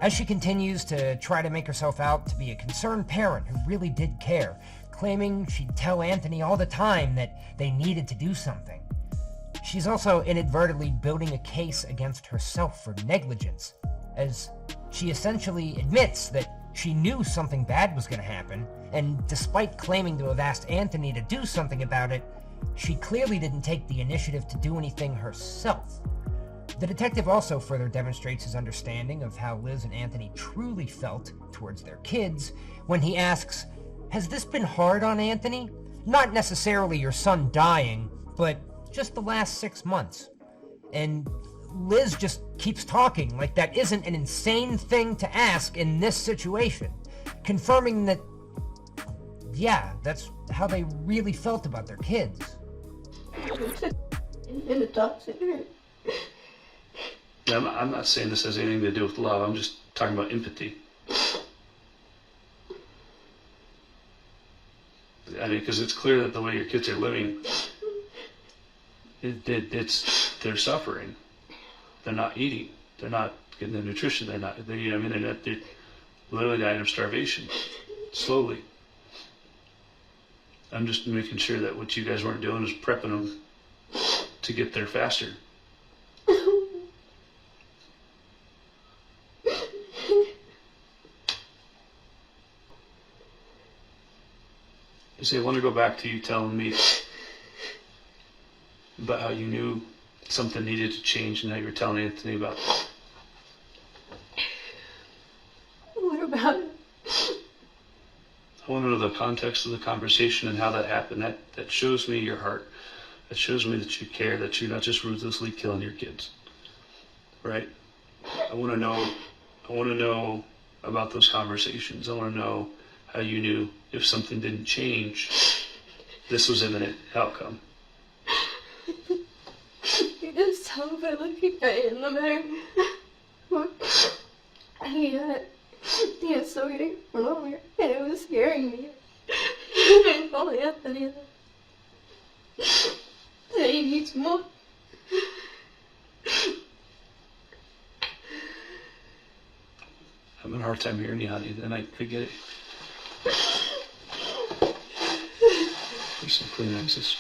As she continues to try to make herself out to be a concerned parent who really did care, claiming she'd tell Anthony all the time that they needed to do something. She's also inadvertently building a case against herself for negligence, as she essentially admits that she knew something bad was going to happen, and despite claiming to have asked Anthony to do something about it, she clearly didn't take the initiative to do anything herself. The detective also further demonstrates his understanding of how Liz and Anthony truly felt towards their kids when he asks, "Has this been hard on Anthony? Not necessarily your son dying, but just the last 6 months." And Liz just keeps talking like that isn't an insane thing to ask in this situation, confirming that, yeah, that's how they really felt about their kids. In a toxic room. Yeah, I'm not saying this has anything to do with love. I'm just talking about empathy. I mean, because it's clear that the way your kids are living, they're suffering. They're not eating. They're not getting the nutrition. They're not, they, you know, I mean, they're literally dying of starvation, slowly. I'm just making sure that what you guys weren't doing is prepping them to get there faster. See, I want to go back to you telling me about how you knew something needed to change and how you were telling Anthony about it. What about it? I want to know the context of the conversation and how that happened. That shows me your heart. That shows me that you care, that you're not just ruthlessly killing your kids. Right? I want to know about those conversations. I want to know how you knew if something didn't change, this was imminent outcome. You just tell by looking at it no matter what. He had so many for longer, and it was scaring me. I told Anthony that he needs more. I'm having a hard time hearing you, honey, and I get it. There's some Kleenexes.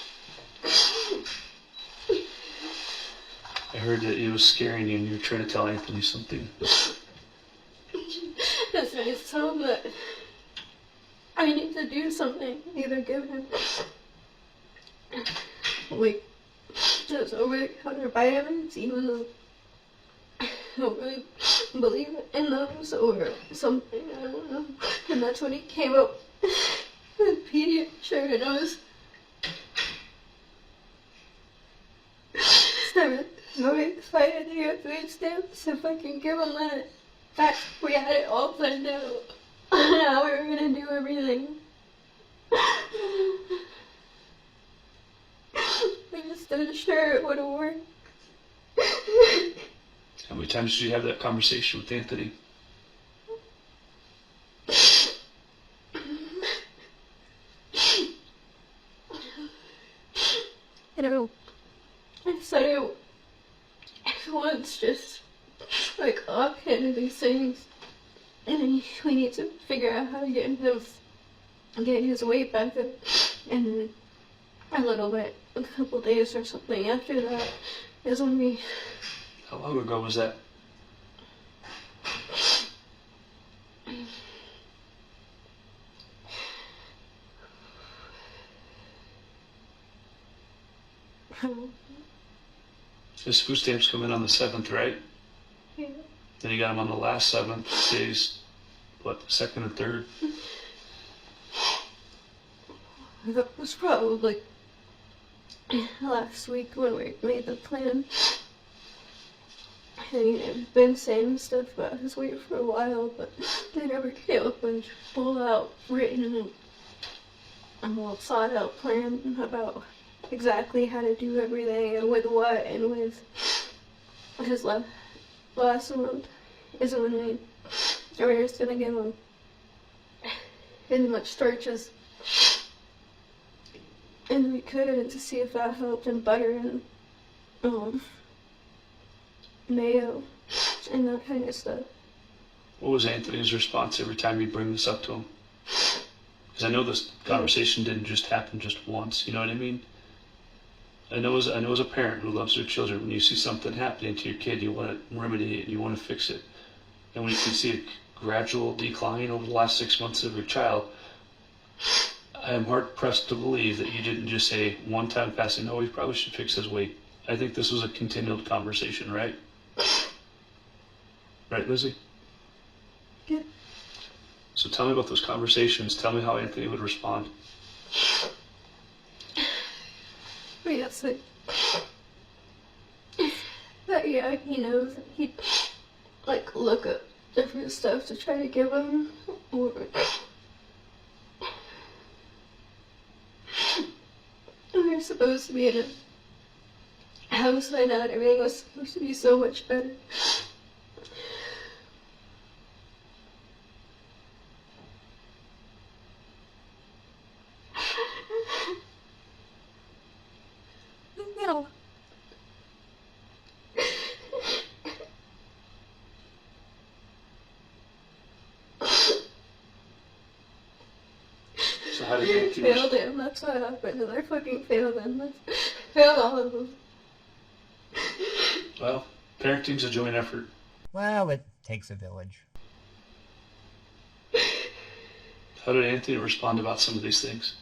I heard that it was scaring you and you were trying to tell Anthony something. That's why I told him that I need to do something. Either give him like just over-the-counter vitamins, even though I don't really believe in those, or something, I don't know. And that's when he came up with PediaSure, and I was very excited to hear 3 stamps if I can give him that. In fact, we had it all planned out on how we were gonna do everything. We just weren't sure it would have worked. How many times did you have that conversation with Anthony? I don't know. I said it once, just like offhand these things. And we need to figure out how to get his weight back up. And a little bit, a couple days or something after that is when we... How long ago was that? His food stamps come in on the 7th, right? Yeah. Then you got him on the last 7 days, what, the 2nd and 3rd? That was probably last week when we made the plan. And I've been saying stuff about his weight for a while, but they never came up with a full-out written and well thought-out plan about exactly how to do everything and with what, and with his last month is when we were just gonna give him as much starch as and we could, and to see if that helped, and butter and mayo and that kind of stuff. What was Anthony's response every time you bring this up to him? Because I know this conversation didn't just happen just once, you know what I mean? I know as a parent who loves their children, when you see something happening to your kid, you want to remedy it, you want to fix it. And when you can see a gradual decline over the last 6 months of your child, I am hard-pressed to believe that you didn't just say one time passing, no, we probably should fix his weight. I think this was a continued conversation, right? Right, Lizzie? Yeah. So tell me about those conversations. Tell me how Anthony would respond. Yes, but yeah, he knows that he'd like look up different stuff to try to give him, or we were supposed to be in a house by now, and everything was supposed to be so much better. So how did I Anthony failed him, that's what happened. I fucking failed him. I failed all of them. Well, parenting's a joint effort. Well, it takes a village. How did Anthony respond about some of these things?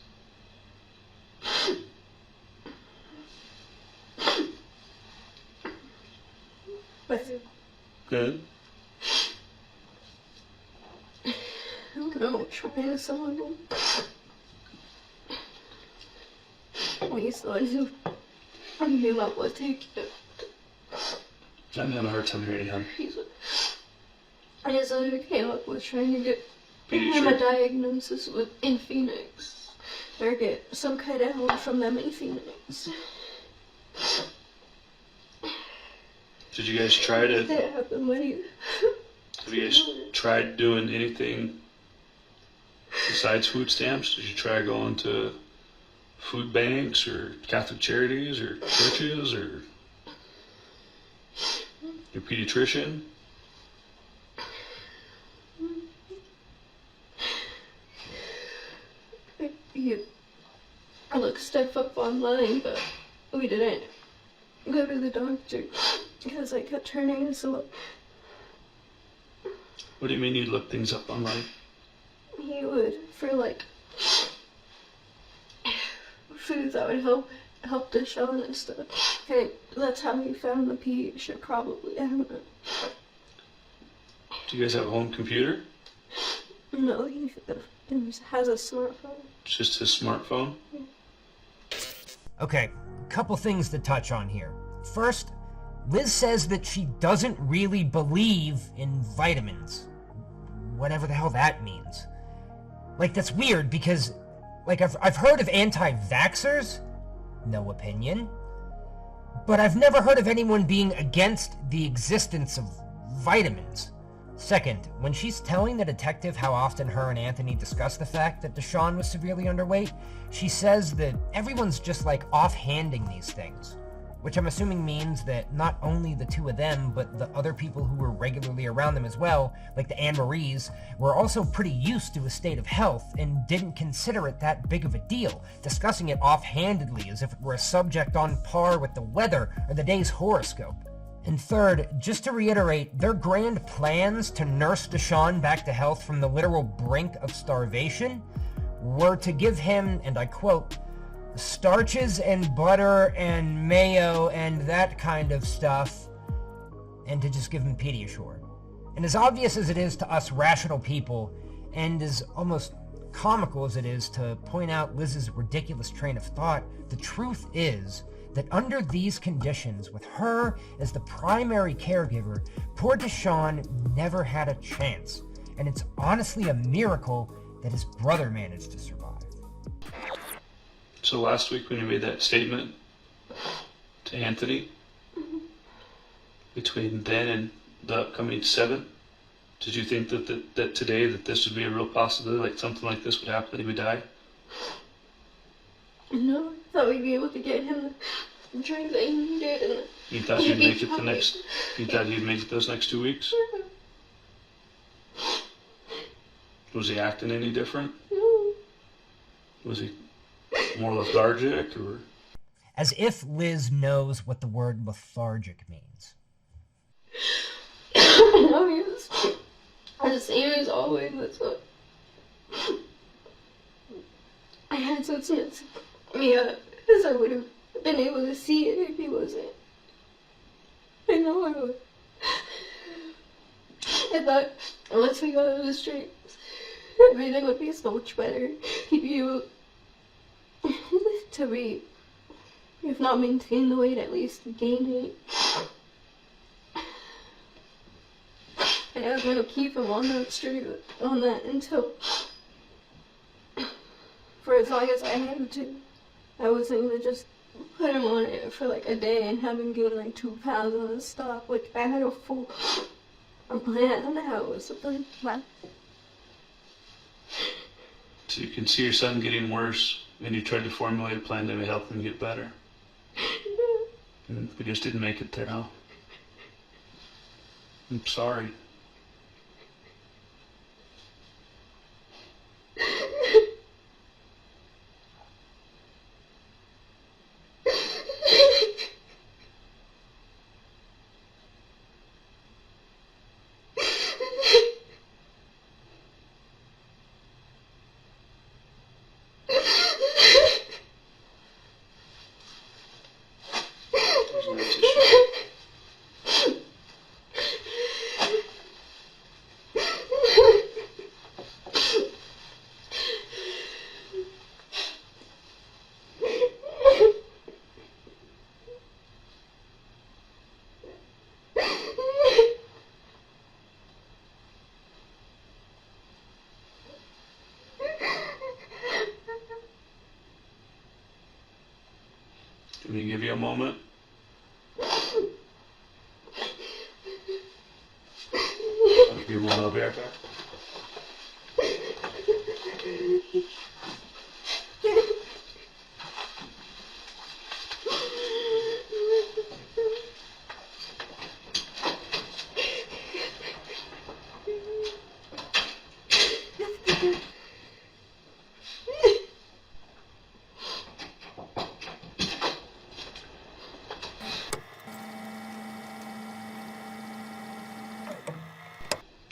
Good. I don't know, trying some of them. We started I knew I would take it. I'm having a hard time hearing you, hon. I just came up with trying to get him PediaSure. a diagnosis in Phoenix. Or get some kind of help from them in Phoenix. Did you guys try to? That happened when you... Have you guys tried doing anything besides food stamps? Did you try going to food banks or Catholic charities or churches or your pediatrician? You looked stuff up online, but we didn't go to the doctor because I kept turning into What do you mean you look things up online? he would for like foods that would help Deshaun and stuff. Okay, that's how he found the PediaSure probably. I don't know. Do you guys have a home computer? No, he has a smartphone. It's just his smartphone? Okay, a couple things to touch on here. First, Liz says that she doesn't really believe in vitamins. Whatever the hell that means. Like, that's weird because, like, I've heard of anti-vaxxers. No opinion. But I've never heard of anyone being against the existence of vitamins. Second, when she's telling the detective how often her and Anthony discuss the fact that Deshaun was severely underweight, she says that everyone's just like offhanding these things. Which I'm assuming means that not only the two of them, but the other people who were regularly around them as well, like the Anne-Maries, were also pretty used to his state of health and didn't consider it that big of a deal, discussing it offhandedly as if it were a subject on par with the weather or the day's horoscope. And third, just to reiterate, their grand plans to nurse Deshaun back to health from the literal brink of starvation were to give him, and I quote, starches and butter and mayo and that kind of stuff, and to just give him PediaSure. And as obvious as it is to us rational people, and as almost comical as it is to point out Liz's ridiculous train of thought, the truth is that under these conditions, with her as the primary caregiver, poor Deshaun never had a chance. And it's honestly a miracle that his brother managed to survive. So last week when you made that statement to Anthony, between then and the upcoming 7, did you think that today that this would be a real possibility, like something like this would happen, he would die? No, I thought we'd be able to get him the drink that he needed and You thought you'd make it you thought you'd make it those next 2 weeks? Was he acting any different? No. Was he more lethargic or? As if Liz knows what the word lethargic means. No, he was the same as always. That's what I had to chance me up because I would have been able to see it if he wasn't. I know I would. I thought once we got out of the streets, everything would be so much better. He'd be able to be, if not maintain the weight, at least gain it. And I was going to keep him on that street, on that until, for as long as I had to. I wasn't going to just put him on it for like a day and have him gain like 2 pounds on the stop, which I had a full plan on how it was supposed to plan. So you can see your son getting worse, and you tried to formulate a plan to help him get better. And we just didn't make it there, huh? I'm sorry. Let me give you a moment. I'll give you one. I'll be right back.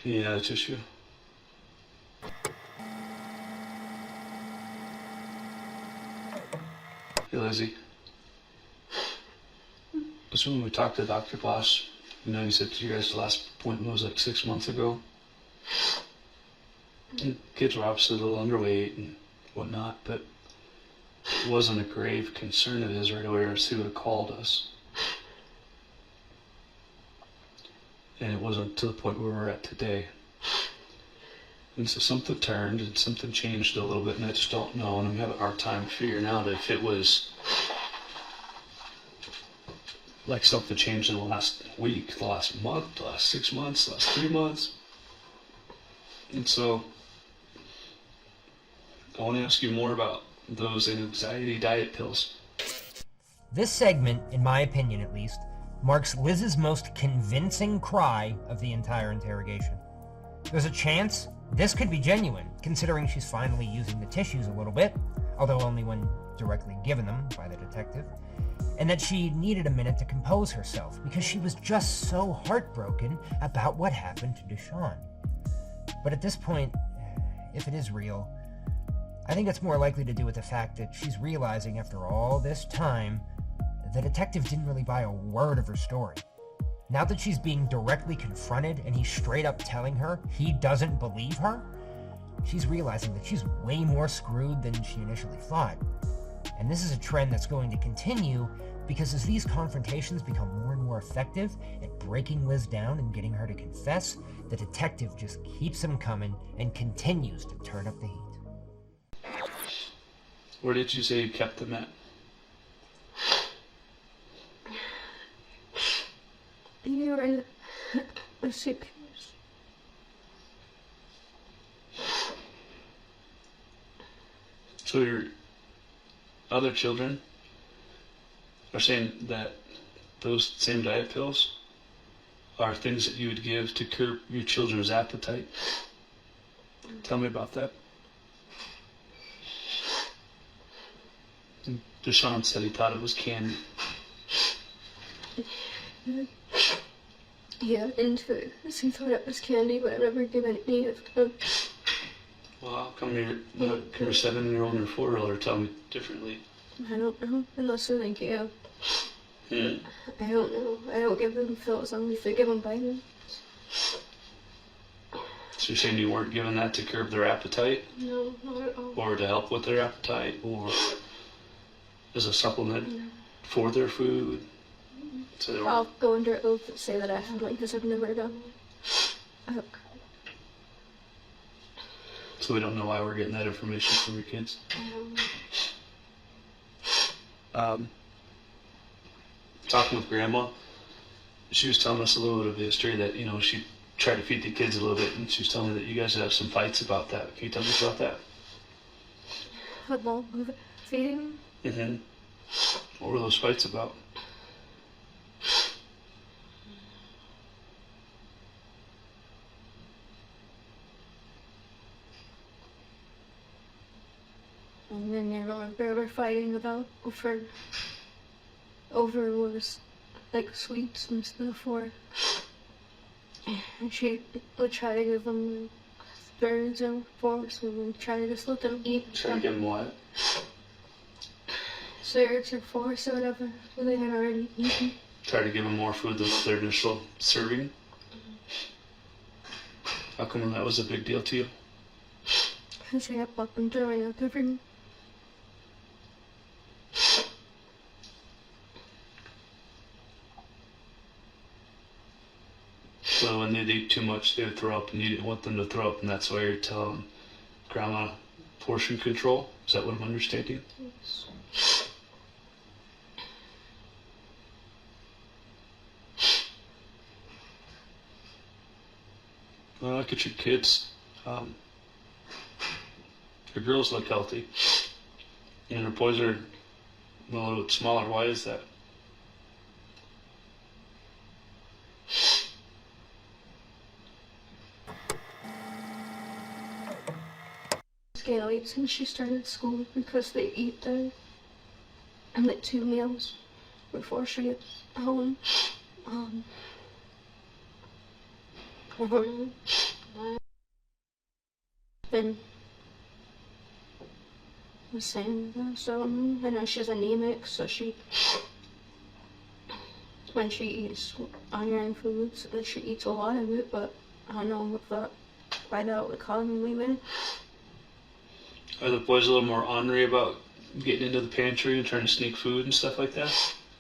Yeah, tissue. Hey, Lizzie. That's when we talked to Dr. Boss. You know, he said you guys' last appointment was like 6 months ago. And kids were obviously a little underweight and whatnot, but it wasn't a grave concern of his right away, or else he would have called us. And it wasn't to the point where we're at today. And so something turned and something changed a little bit, and I just don't know, and I'm having a hard time figuring out if it was like something changed in the last week, the last month, the last 6 months, the last 3 months. And so I want to ask you more about those anxiety diet pills. This segment, in my opinion at least, marks Liz's most convincing cry of the entire interrogation. There's a chance this could be genuine, considering she's finally using the tissues a little bit, although only when directly given them by the detective, and that she needed a minute to compose herself because she was just so heartbroken about what happened to Deshaun. But at this point, if it is real, I think it's more likely to do with the fact that she's realizing after all this time, the detective didn't really buy a word of her story. Now that she's being directly confronted and he's straight up telling her he doesn't believe her, she's realizing that she's way more screwed than she initially thought. And this is a trend that's going to continue because as these confrontations become more and more effective at breaking Liz down and getting her to confess, the detective just keeps them coming and continues to turn up the heat. Where did you say you kept them at? You were in the suitcase. So your other children are saying that those same diet pills are things that you would give to curb your children's appetite. Tell me about that. And Deshaun said he thought it was candy. Yeah, and he thought it was candy, but I've never given any of them. Well, how come your 7-year-old and your 4-year-old are telling me differently? I don't know, unless they're like, yeah. Hmm. I don't know. I don't give them pills unless they give them vitamins. So you're saying you weren't giving that to curb their appetite? No, not at all. Or to help with their appetite? Or as a supplement for their food? So they I'll go under oath and say that I haven't because I've never done it. So we don't know why we're getting that information from your kids? Talking with Grandma, she was telling us a little bit of the history that, you know, she tried to feed the kids a little bit, and she was telling me that you guys have some fights about that. Can you tell me about that? What long of feeding? Mm-hmm. What were those fights about? And then I remember we were fighting about over was like sweets and stuff for. And she would try to give them birds and forks and would try to just let them eat. Trying to give them what? Syrups or forks or whatever that they had already eaten. Try to give them more food than their initial serving? How come that was a big deal to you? Because they kept up and throwing up every. So when they'd eat too much, they would throw up, and you didn't want them to throw up, and that's why you're telling Grandma portion control? Is that what I'm understanding? Yes. look at your kids. Your girls look healthy. And your boys are a little bit smaller. Why is that? Gained weight since she started school because they eat there. And like 2 meals before she gets home. Been the same though, so I know she's anemic, so when she eats iron foods, then she eats a lot of it, but I don't know if why that would cause me leaving. Are the boys a little more ornery about getting into the pantry and trying to sneak food and stuff like that?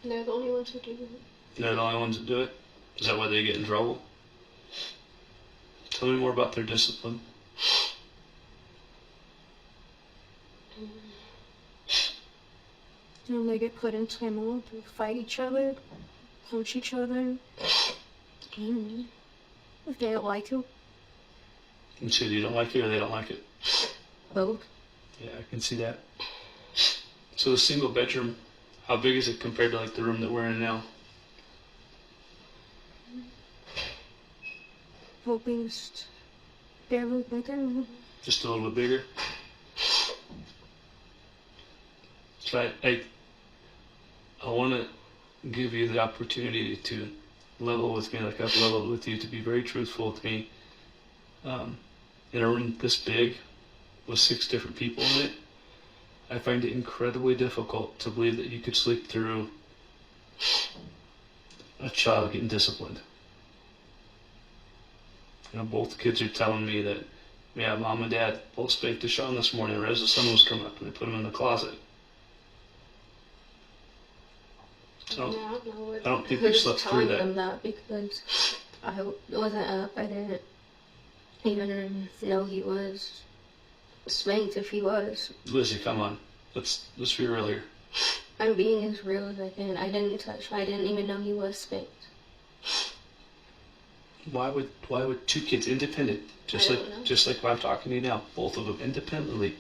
They're the only ones who do it. They're the only ones that do it? Is that why they get in trouble? Tell me more about their discipline. And they get put in timeout, they fight each other, punch each other, and if they don't like it. And so you don't like it or they don't like it? Both. Yeah, I can see that. So the single bedroom, how big is it compared to like the room that we're in now? Hoping it's barely bigger. Just a little bit bigger? So I want to give you the opportunity to level with me like I've leveled with you, to be very truthful with me. In a room this big with 6 different people in it, I find it incredibly difficult to believe that you could sleep through a child getting disciplined. You know, both kids are telling me that, yeah, mom and dad both spanked Deshaun this morning right as the sun was coming up, and they put him in the closet. So I don't think we slept through that. Them that because I wasn't up. I didn't even know he was spanked if he was. Lizzie, come on. Let's be real here. I'm being as real as I can. I didn't touch him. I didn't even know he was spanked. Why would 2 kids independent, just like when I'm talking to you now, both of them independently?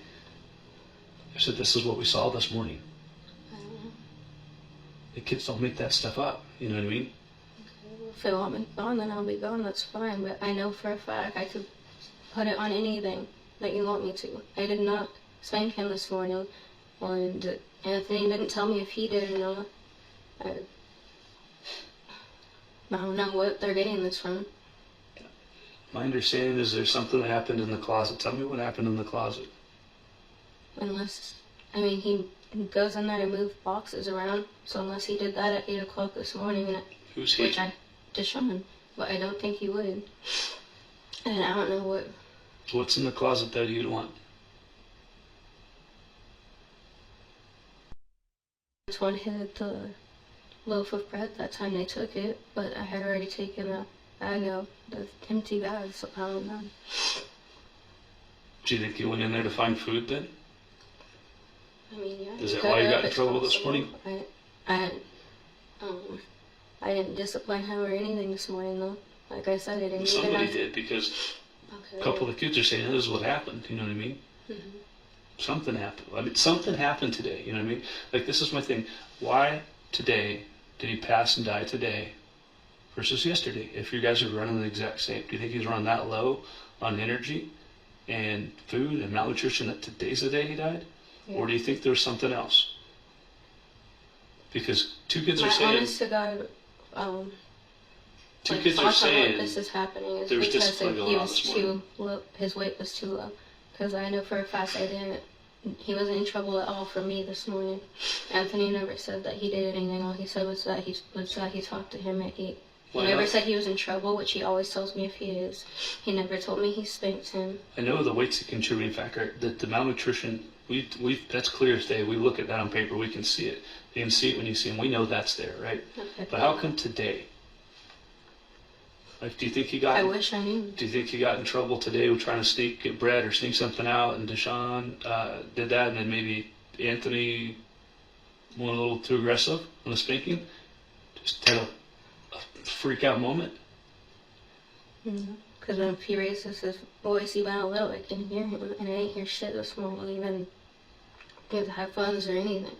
I said, this is what we saw this morning. I don't know. The kids don't make that stuff up, you know what I mean? Okay, if they want me gone, then I'll be gone, that's fine. But I know for a fact I could put it on anything that you want me to. I did not spank him this morning, and Anthony didn't tell me if he did or not. I don't know what they're getting this from. My understanding is there's something that happened in the closet. Tell me what happened in the closet. He goes in there to move boxes around, so unless he did that at 8 o'clock this morning, Who's he? Deshaun, but I don't think he would. And I don't know what. What's in the closet that you'd want? This one hid the loaf of bread that time they took it, but I had already taken a bag out, the empty bag, so I don't know. Do you think you went in there to find food then? Yeah. Is that why you got in trouble this morning? I didn't discipline him or anything this morning, though. Like I said, I didn't. Somebody did, because a couple of the kids are saying this is what happened. You know what I mean? Mm-hmm. Something happened. Something happened today. You know what I mean? Like, this is my thing. Why today did he pass and die today versus yesterday? If you guys are running the exact same, do you think he's running that low on energy and food and malnutrition that today's the day he died? Yeah. Or do you think there's something else? Because 2 kids are saying... honest to God, 2 kids are saying... this is happening is because his weight was too low. Because I know for a fact he wasn't in trouble at all for me this morning. Anthony never said that he did anything. All he said was that he talked to him and he never said he was in trouble, which he always tells me if he is. He never told me he spanked him. I know the weight's a contributing factor. The malnutrition, that's clear as day. We look at that on paper. We can see it. You can see it when you see him. We know that's there, right? Okay. But how come today? Like, do you think he got... I wish I knew. Do you think he got in trouble today with trying to get bread or sneak something out, and Deshaun did that, and then maybe Anthony went a little too aggressive on the spanking? Just had a freak out moment? Because when he raises his voice even a little, I can hear him, and I ain't hear shit this morning, even with headphones or anything.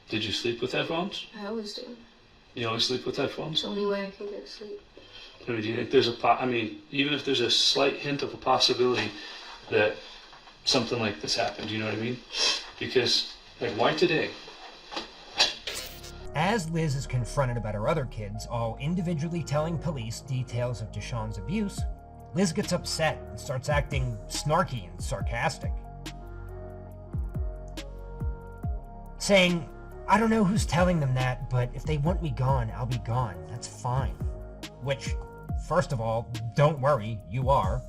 Did you sleep with headphones? I always do. You always sleep with headphones? It's the only way I can get sleep. I mean, do you think there's even if there's a slight hint of a possibility that something like this happened, you know what I mean? Because, like, why today? As Liz is confronted about her other kids, all individually telling police details of Deshaun's abuse, Liz gets upset and starts acting snarky and sarcastic. Saying, "I don't know who's telling them that, but if they want me gone, I'll be gone. That's fine." Which, first of all, don't worry, you are.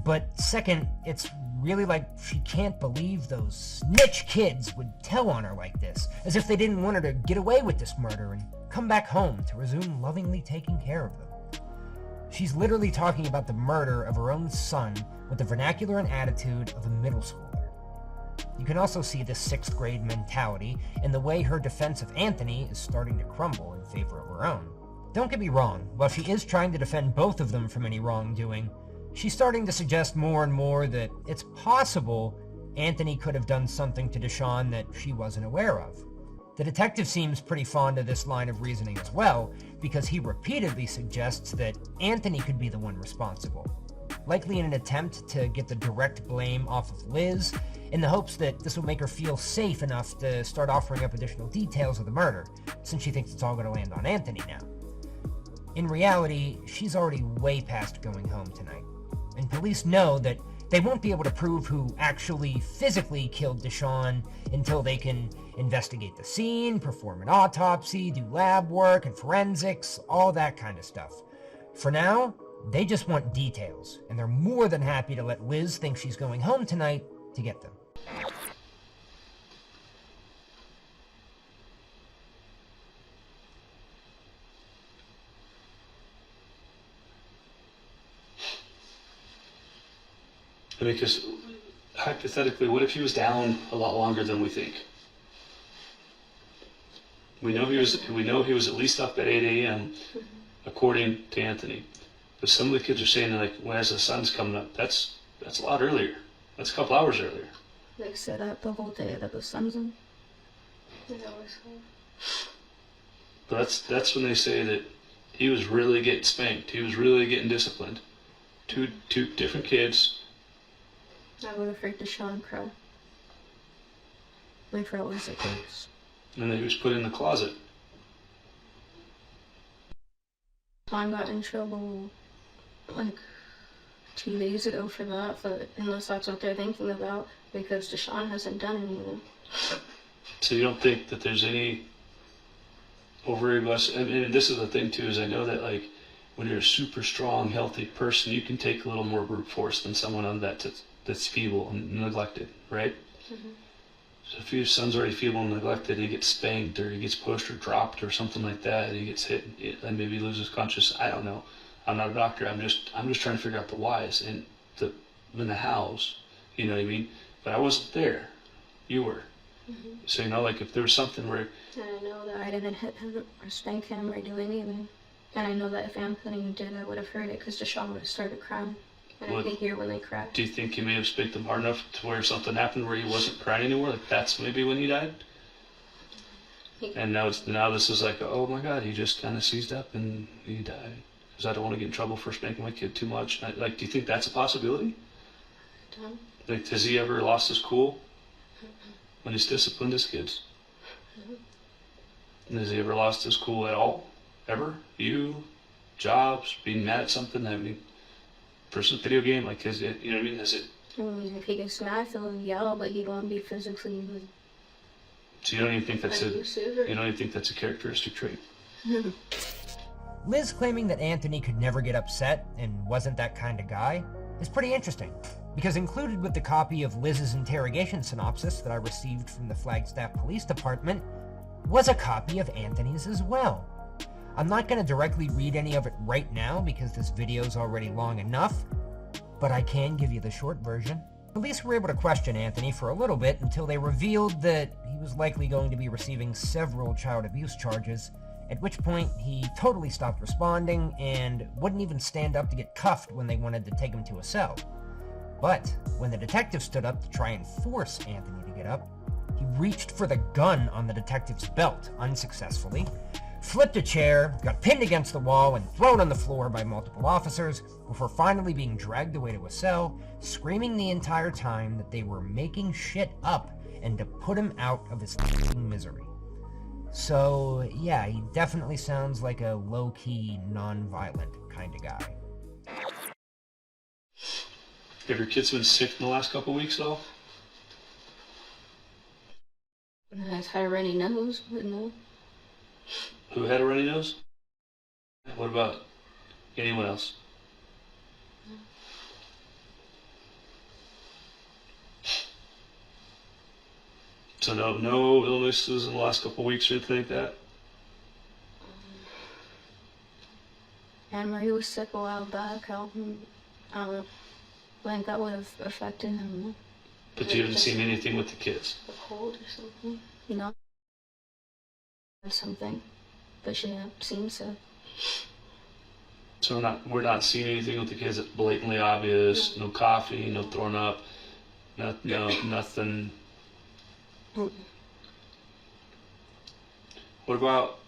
But second, it's really like she can't believe those snitch kids would tell on her like this, as if they didn't want her to get away with this murder and come back home to resume lovingly taking care of them. She's literally talking about the murder of her own son with the vernacular and attitude of a middle schooler. You can also see this 6th grade mentality in the way her defense of Anthony is starting to crumble in favor of her own. Don't get me wrong, while she is trying to defend both of them from any wrongdoing, she's starting to suggest more and more that it's possible Anthony could have done something to Deshaun that she wasn't aware of. The detective seems pretty fond of this line of reasoning as well, because he repeatedly suggests that Anthony could be the one responsible, likely in an attempt to get the direct blame off of Liz, in the hopes that this will make her feel safe enough to start offering up additional details of the murder, since she thinks it's all going to land on Anthony now. In reality, she's already way past going home tonight, and police know that they won't be able to prove who actually physically killed Deshaun until they can investigate the scene, perform an autopsy, do lab work and forensics, all that kind of stuff. For now, they just want details, and they're more than happy to let Liz think she's going home tonight to get them. I mean, because hypothetically, what if he was down a lot longer than we think? We know he was at least up at 8 a.m. according to Anthony. But some of the kids are saying, like, when as the sun's coming up, that's a lot earlier. That's a couple hours earlier. They said that the whole day that the sun's in. But that's when they say that he was really getting spanked. He was really getting disciplined. Two different kids. I would have heard Deshaun cry. My friend was like this. And then he was put in the closet. Mom got in trouble like 2 days ago for that, but unless that's what they're thinking about, because Deshaun hasn't done anything. So you don't think that there's any overaggressive? I mean, this is the thing too, is I know that, like, when you're a super strong, healthy person, you can take a little more brute force than someone on that's feeble and neglected, right? Mm-hmm. So if your son's already feeble and neglected, he gets spanked or he gets pushed or dropped or something like that, he gets hit and maybe loses consciousness. I don't know. I'm not a doctor. I'm just trying to figure out the whys and the hows. You know what I mean? But I wasn't there. You were. Mm-hmm. So, you know, like, if there was something where... And I know that I didn't hit him or spank him or do anything. And I know that if Anthony did, I would have heard it, because Deshaun would have started crying. And I could hear when they cried. Do you think he may have spanked him hard enough to where something happened where he wasn't crying anymore? Like, that's maybe when he died? And now this is like, oh my God, he just kind of seized up and he died. Because I don't want to get in trouble for spanking my kid too much. Like, do you think that's a possibility? Like, has he ever lost his cool when he's disciplined his kids? And has he ever lost his cool at all? Ever? You? Jobs? Being mad at something? I mean, personal video game? Like, is it, you know what I mean? Is it... I mean, if he gets mad, he'll yell, but he won't be physically... So you don't even think that's a characteristic trait? Liz claiming that Anthony could never get upset and wasn't that kind of guy is pretty interesting, because included with the copy of Liz's interrogation synopsis that I received from the Flagstaff Police Department was a copy of Anthony's as well. I'm not going to directly read any of it right now because this video's already long enough, but I can give you the short version. Police were able to question Anthony for a little bit until they revealed that he was likely going to be receiving several child abuse charges at which point he totally stopped responding and wouldn't even stand up to get cuffed when they wanted to take him to a cell. But when the detective stood up to try and force Anthony to get up, he reached for the gun on the detective's belt unsuccessfully, flipped a chair, got pinned against the wall, and thrown on the floor by multiple officers before finally being dragged away to a cell, screaming the entire time that they were making shit up and to put him out of his f***ing misery. So, yeah, he definitely sounds like a low-key, non-violent kind of guy. Have your kids been sick in the last couple of weeks at all? I've had a runny nose, but no. Who had a runny nose? What about anyone else? So no illnesses in the last couple of weeks or anything like that? Anne Marie was sick a while back. I don't think that would have affected him. But you haven't seen anything with the kids? A cold or something. You know? Something. But she seems to. So we're not seeing anything with the kids that's blatantly obvious. No coughing, no throwing up, nothing. What about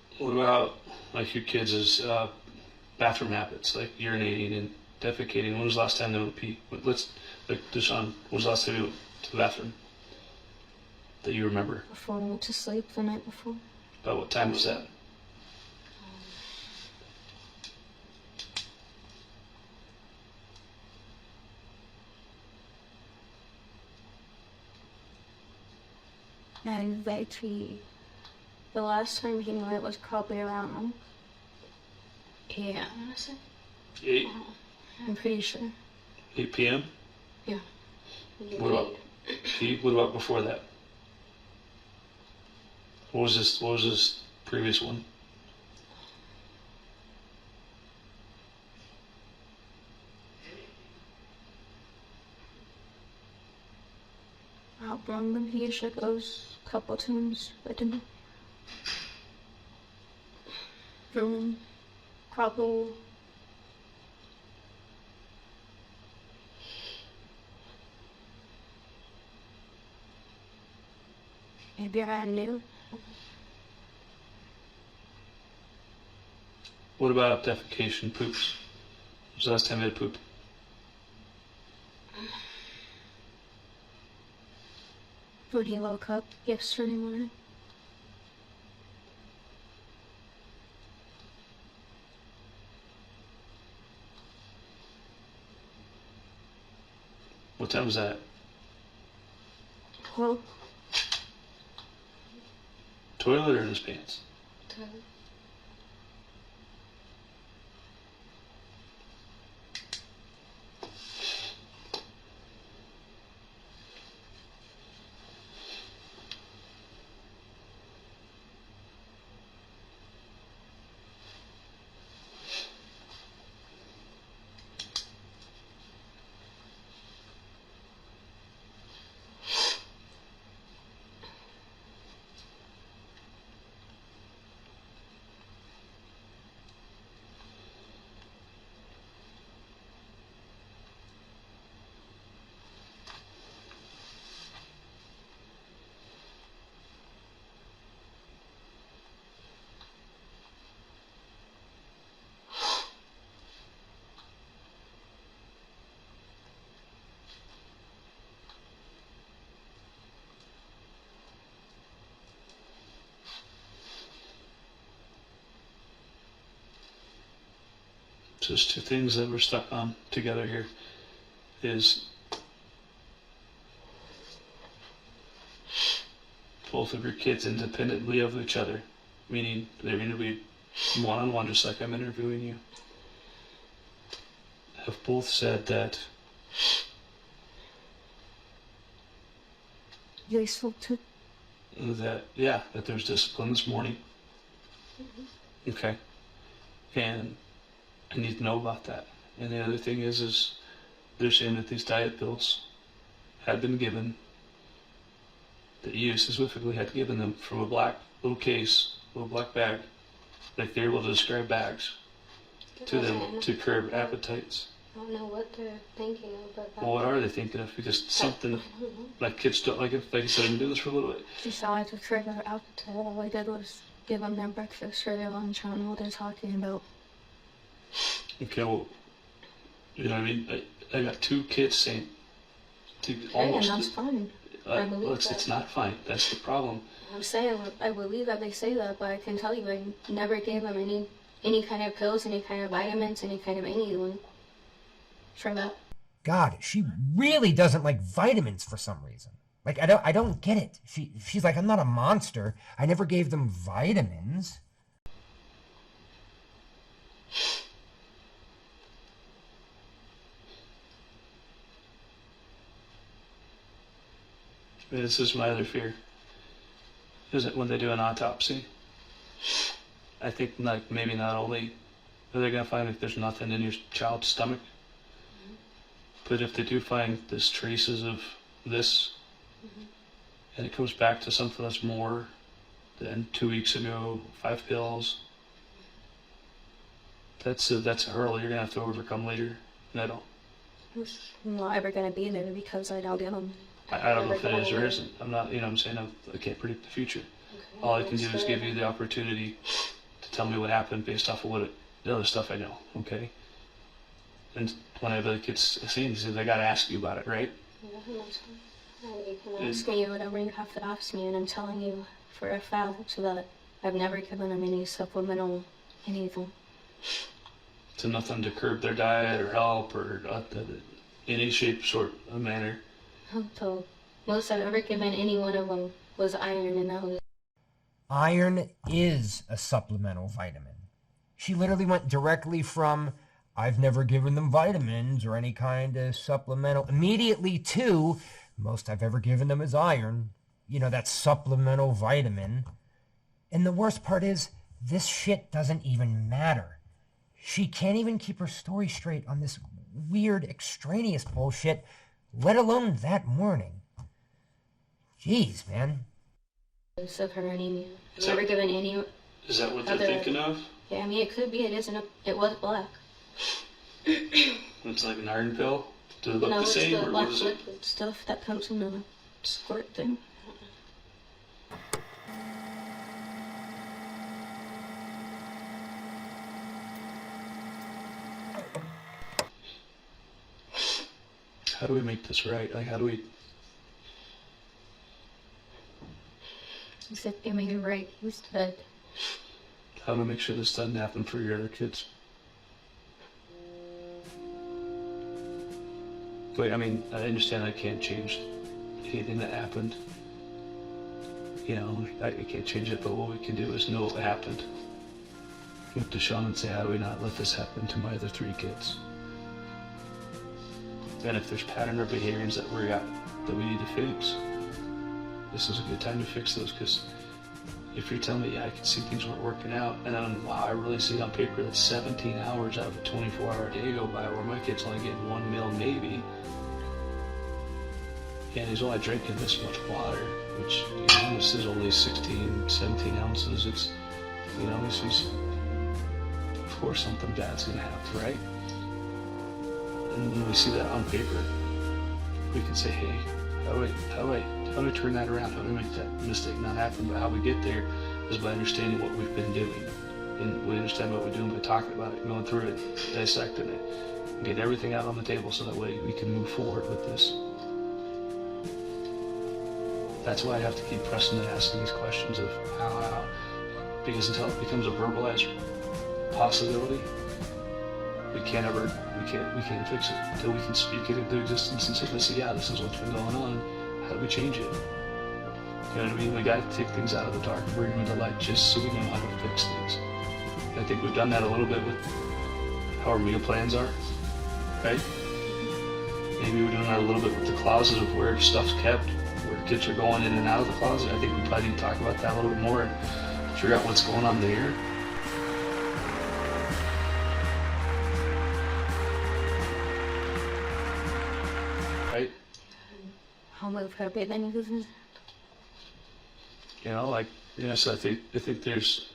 like your kids' bathroom habits, like urinating and defecating? When was the last time they went to pee? Deshaun, when was the last time you went to the bathroom that you remember? Before I went to sleep the night before. About what time was that? And the last time he went was probably around 8, I want to say. 8? I'm pretty sure. 8 p.m.? Yeah. What about before that? What was this previous one? I'll run the PediaSure goes a couple times, but didn't. From probably maybe around noon. What about defecation, poops? When was the last time you had poop? When he woke up yesterday morning. What time was that? Well, Toilet or in his pants? toilet. So there's two things that we're stuck on together here. Is both of your kids independently of each other, meaning they're interviewed one-on-one just like I'm interviewing you, have both said that You spoke to. that there's discipline this morning. Mm-hmm. Okay. And I need to know about that. And the other thing is they're saying that these diet pills had been given, that you specifically had given them from a black little case, little black bag, Like they're able to describe bags to them to curb appetites. I don't know what they're thinking of, but Well, what are they thinking of? Because something, like kids don't, like if, like I said, I've been doing this for a little bit. besides the trigger appetite, all I did was give them their breakfast or their lunch. I don't know what they're talking about. Okay, well, you know what I mean? I got 2 kids saying, And that's fine. I believe well, that. it's not fine. That's the problem. I'm saying I believe that they say that, but I can tell you I never gave them any kind of pills, any kind of vitamins, any kind of anything. For that. God, she really doesn't like vitamins for some reason. Like, I don't get it. She's like, I'm not a monster. I never gave them vitamins. This is my other fear. Is it when they do an autopsy? I think like maybe not only are they gonna find if there's nothing in your child's stomach, but if they do find this traces of this, and it comes back to something that's more than 2 weeks ago, 5 pills, that's a hurdle you're gonna have to overcome later. And I don't. It's not ever going to be there because I don't give them. I don't know if it is or isn't. I'm not. You know, what I'm saying I can't predict the future. Okay. All I can do is give you the opportunity to tell me what happened based off of the other stuff I know. Okay. And when I have other kids saying these things, I gotta ask you about it, right? Yeah, that's fine. You can ask me whatever you have to ask me, and I'm telling you for a fact that I've never given them any supplemental anything. So nothing to curb their diet or help or any shape, sort, of manner. So most I've ever given any one of them was iron, and that was. Iron is a supplemental vitamin. She literally went directly from, I've never given them vitamins or any kind of supplemental, immediately to, most I've ever given them is iron. You know, that supplemental vitamin. And the worst part is, this shit doesn't even matter. She can't even keep her story straight on this weird extraneous bullshit, let alone that morning. Jeez, man. Of her anemia. Never given any. Is that what they're thinking of? Yeah, I mean, it could be. It isn't. It was black. It's like an iron pill? Does it look the It's same, the or black what is it? liquid stuff that comes in a squirt thing. How do we make this right? Like, how do we... He said, "Give me your right." Who's dead? How do we make sure this doesn't happen for your other kids? Wait, I mean, I understand I can't change anything that happened. You know, I can't change it, but what we can do is know what happened. Go to Deshaun and say, how do we not let this happen to my other 3 kids? And if there's pattern or behaviors that we need to fix, this is a good time to fix those, because if you're telling me, yeah, I can see things weren't working out, and then, wow, I really see on paper that 17 hours out of a 24-hour day go by where my kid's only getting 1 meal maybe, and he's only drinking this much water, which, you know, this is only 16, 17 ounces. It's, you know, he's of course something bad's gonna happen, right? And when we see that on paper, we can say, hey, how do I turn that around? How do we make that mistake not happen? But how we get there is by understanding what we've been doing. And we understand what we're doing by talking about it, going through it, dissecting it, and get everything out on the table so that way we can move forward with this. That's why I have to keep pressing and asking these questions of how, because until it becomes a verbalized possibility, we can't fix it. Until we can speak it into existence and say, listen, yeah, this is what's been going on. How do we change it? You know what I mean? We got to take things out of the dark and bring them into light just so we know how to fix things. I think we've done that a little bit with how our meal plans are, right? Maybe we're doing that a little bit with the closet of where stuff's kept, where kids are going in and out of the closet. I think we probably need to talk about that a little bit more and figure out what's going on there. Right? I'll move her bit then uses. You know, like, you know, so I think there's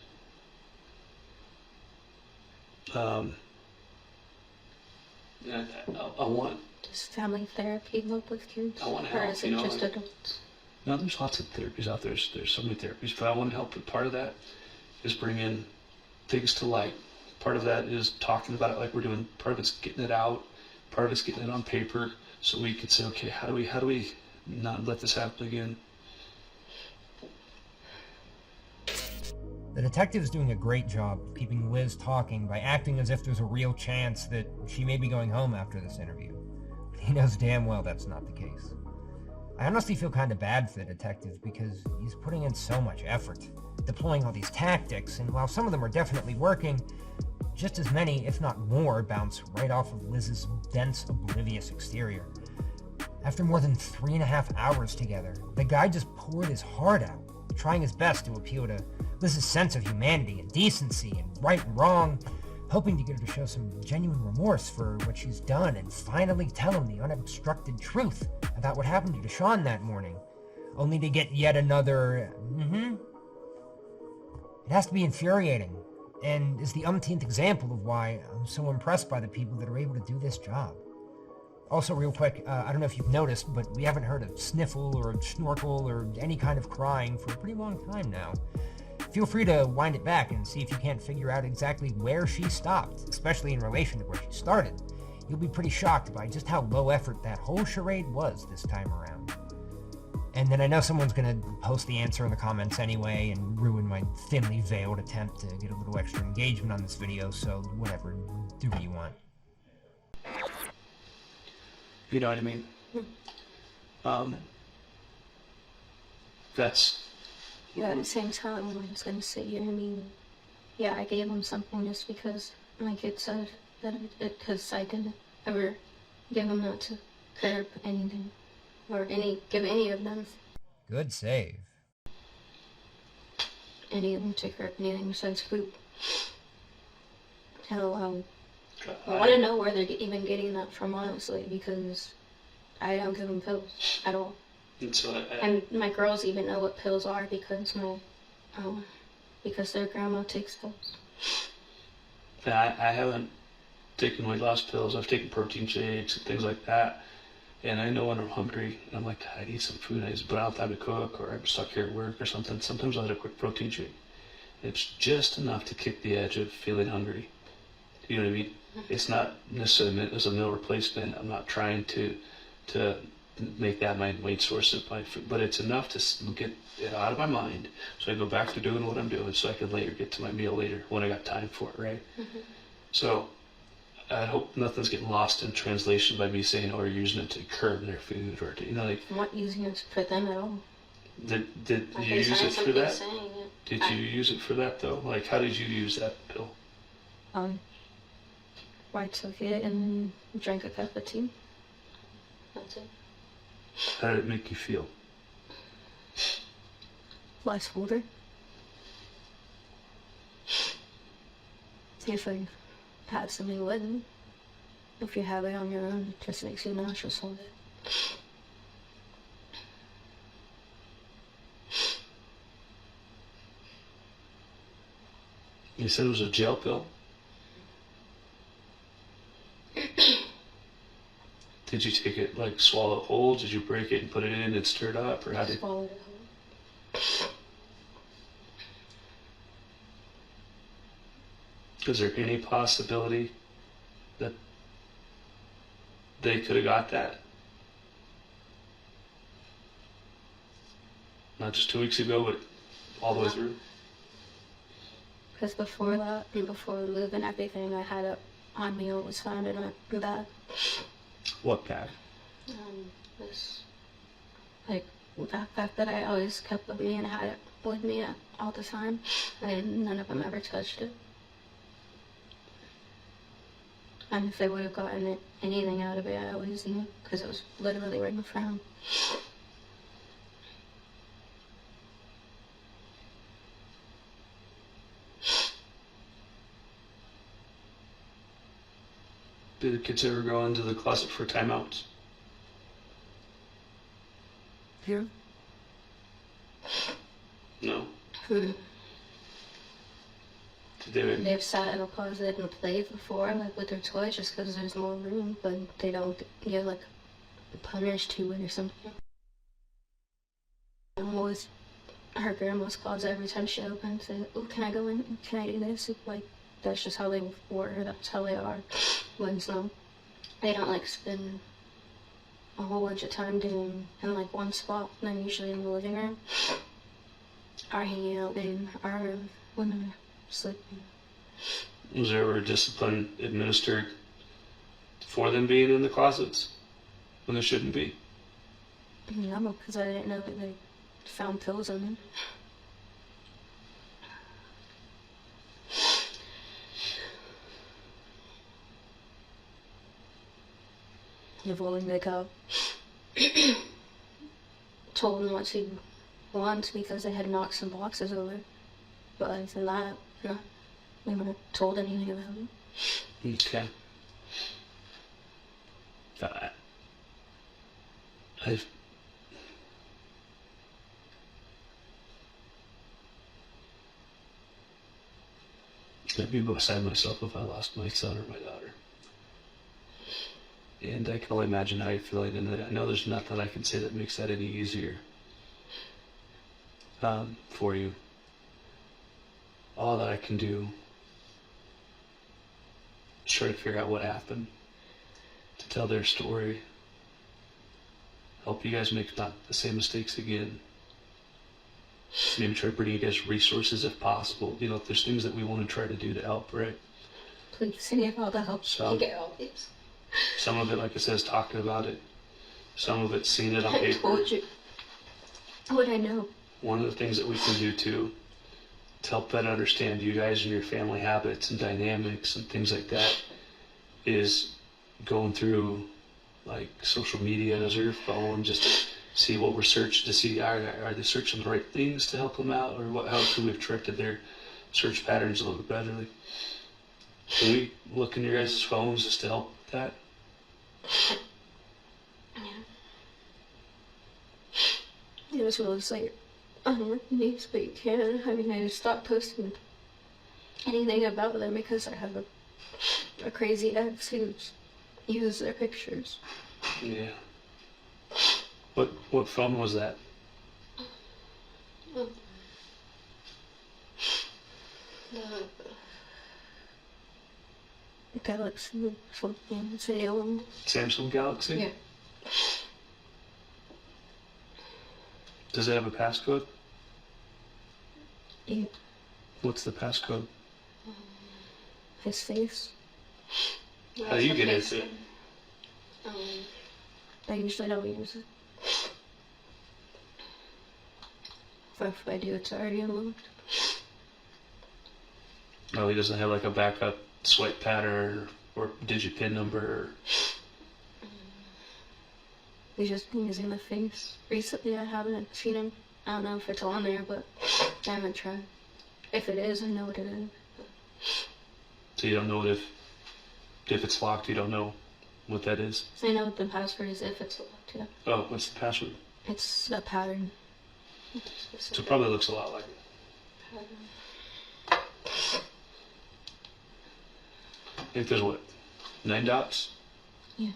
I want. Does family therapy work with kids? I want to or help. is it just adults? No, there's lots of therapies out there. There's so many therapies, but I want to help. And part of that is bringing things to light. Part of that is talking about it like we're doing. Part of it's getting it out. Part of it's getting it on paper, so we can say, okay, how do we not let this happen again? The detective is doing a great job of keeping Liz talking by acting as if there's a real chance that she may be going home after this interview. But he knows damn well that's not the case. I honestly feel kind of bad for the detective because he's putting in so much effort, deploying all these tactics, and while some of them are definitely working, just as many, if not more, bounce right off of Liz's dense, oblivious exterior. After more than 3.5 hours together, the guy just poured his heart out, trying his best to appeal to Liz's sense of humanity and decency and right and wrong, hoping to get her to show some genuine remorse for what she's done and finally tell him the unobstructed truth about what happened to Deshaun that morning, only to get yet another It has to be infuriating, and is the umpteenth example of why I'm so impressed by the people that are able to do this job. Also, real quick, I don't know if you've noticed, but we haven't heard a sniffle or a snorkel or any kind of crying for a pretty long time now. Feel free to wind it back and see if you can't figure out exactly where she stopped, especially in relation to where she started. You'll be pretty shocked by just how low effort that whole charade was this time around. And then I know someone's gonna post the answer in the comments anyway and ruin my thinly veiled attempt to get a little extra engagement on this video, so whatever, do what you want. You know what I mean? That's. Yeah, at the same time, I was gonna say, I mean, yeah, I gave him something just because my kid said that because I didn't ever give him that to curb anything, or give any of them. Good save. Any of them to curb anything besides food. So, I want to know where they're even getting that from, honestly, because I don't give them pills at all. And my girls even know what pills are because because their grandma takes pills. I haven't taken weight loss pills. I've taken protein shakes and things like that. And I know when I'm hungry, I'm like, I need some food. But I don't have time to cook, or I'm stuck here at work or something. Sometimes I'll have a quick protein shake. It's just enough to kick the edge of feeling hungry. You know what I mean? It's not necessarily meant as a meal replacement. I'm not trying to make that my main source of my food, but it's enough to get it out of my mind, so I go back to doing what I'm doing, so I can later get to my meal later when I got time for it, right? Mm-hmm. So I hope nothing's getting lost in translation by me saying, "Oh, you're using it to curb their food," or to, like. I'm not using it for them at all. Did you use it for that? Did you use it for that though? Like, how did you use that pill? I took it and drank a cup of tea. That's it. How did it make you feel? Less older. See if I had something with it. If you have it on your own, it just makes you nauseous all day. You said it was a gel pill? Did you take it, like, swallow it whole? Did you break it and put it in and stir it up? Or how did... Swallowed it whole. Is there any possibility that they could have got that? Not just 2 weeks ago, but all the way through? Because before that, and before Liv and everything, I had it on me, it was found in a bag. What bag? This, like, backpack that I always kept with me and had it with me all the time, and none of them ever touched it. And if they would have gotten anything out of it, I always knew, because it was literally right in front. Did the kids ever go into the closet for timeouts? Here? No. They've sat in a closet and played before, like with their toys, just because there's more room, but they don't get like punished to it or something. Always her grandma's closet every time she opens it. Oh, can I go in? Can I do this? Like, that's just how they were. That's how they are. When so, they don't like spend a whole bunch of time doing in like one spot. And then usually in the living room, or hanging out in our room when they're sleeping. Was there ever discipline administered for them being in the closets when there shouldn't be? No, because I didn't know that they found pills in them. If only they got told them what to want because they had knocked some boxes over. But other than that, no, we weren't told anything about it. Okay. I've I'd be beside myself if I lost my son or my daughter. And I can only imagine how you're feeling, and I know there's nothing I can say that makes that any easier for you. All that I can do is try to figure out what happened, to tell their story, help you guys make not the same mistakes again. Maybe try to bring you guys resources if possible. You know, if there's things that we want to try to do to help, right? Please send me all the help you can get all these. Some of it, like I said, is talking about it. Some of it's seeing it on paper. I told you what I know. One of the things that we can do too, to help better understand you guys and your family habits and dynamics and things like that, is going through like social media or your phone just to see what we're searching, to see are they searching the right things to help them out, or what, how can we have corrected their search patterns a little bit betterly. Can we look in your guys' phones just to help with that? It was really like on news, but you can. I mean, I just stopped posting anything about them because I have a crazy ex who uses their pictures. Yeah. What phone was that? Galaxy something. It's a yellow. Samsung Galaxy? Yeah. Does it have a passcode? Yeah. What's the passcode? His face. How do you get into it? I usually don't use it. If I do, it's already unlocked. Oh, he doesn't have like a backup swipe pattern or digit pin number? He's just using the face. Recently, I haven't seen him. I don't know if it's on there, but I haven't tried. If it is, I know what it is. So you don't know if it's locked, you don't know what that is? I know what the password is if it's locked, yeah. Oh, what's the password? It's a pattern. So it probably looks a lot like it. Pattern. I think there's what, 9 dots? Yeah.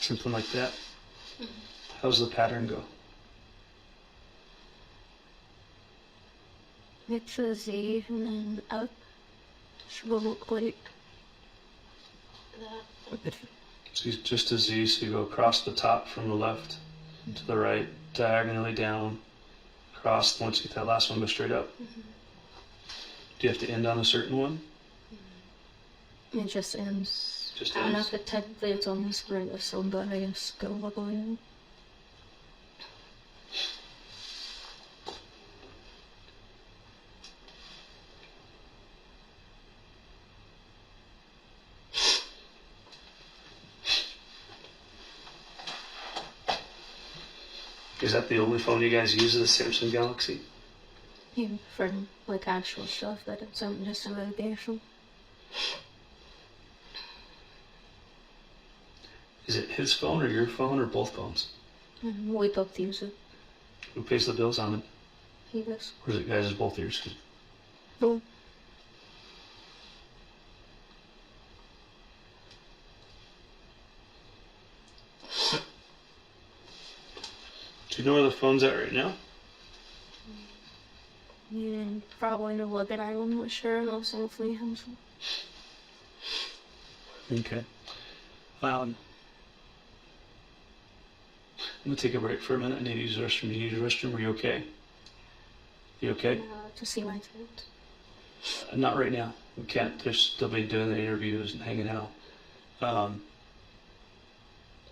Something like that. How's the pattern go? It's a Z and then up. Swivel plate. That. So just a Z, so you go across the top from the left to the right, diagonally down, across. Once you get that last one, go straight up. Do you have to end on a certain one? It just ends. Just I don't know ends. if it technically it's on this or this one, but I guess go all the way in. Is that the only phone you guys use, is the Samsung Galaxy? Yeah, for like actual stuff that it's just a navigation. Is it his phone or your phone or both phones? We both use it. Who pays the bills on it? He does. Or is it guys, both yours? No. Do you know where the phone's at right now? Probably to look at it. I'm not sure. I'll hopefully have some. Okay. I'm gonna take a break for a minute. I need to use the restroom. You need the restroom? Are you okay? You okay? To see my friend. Not right now. We can't. They'll be doing the interviews and hanging out.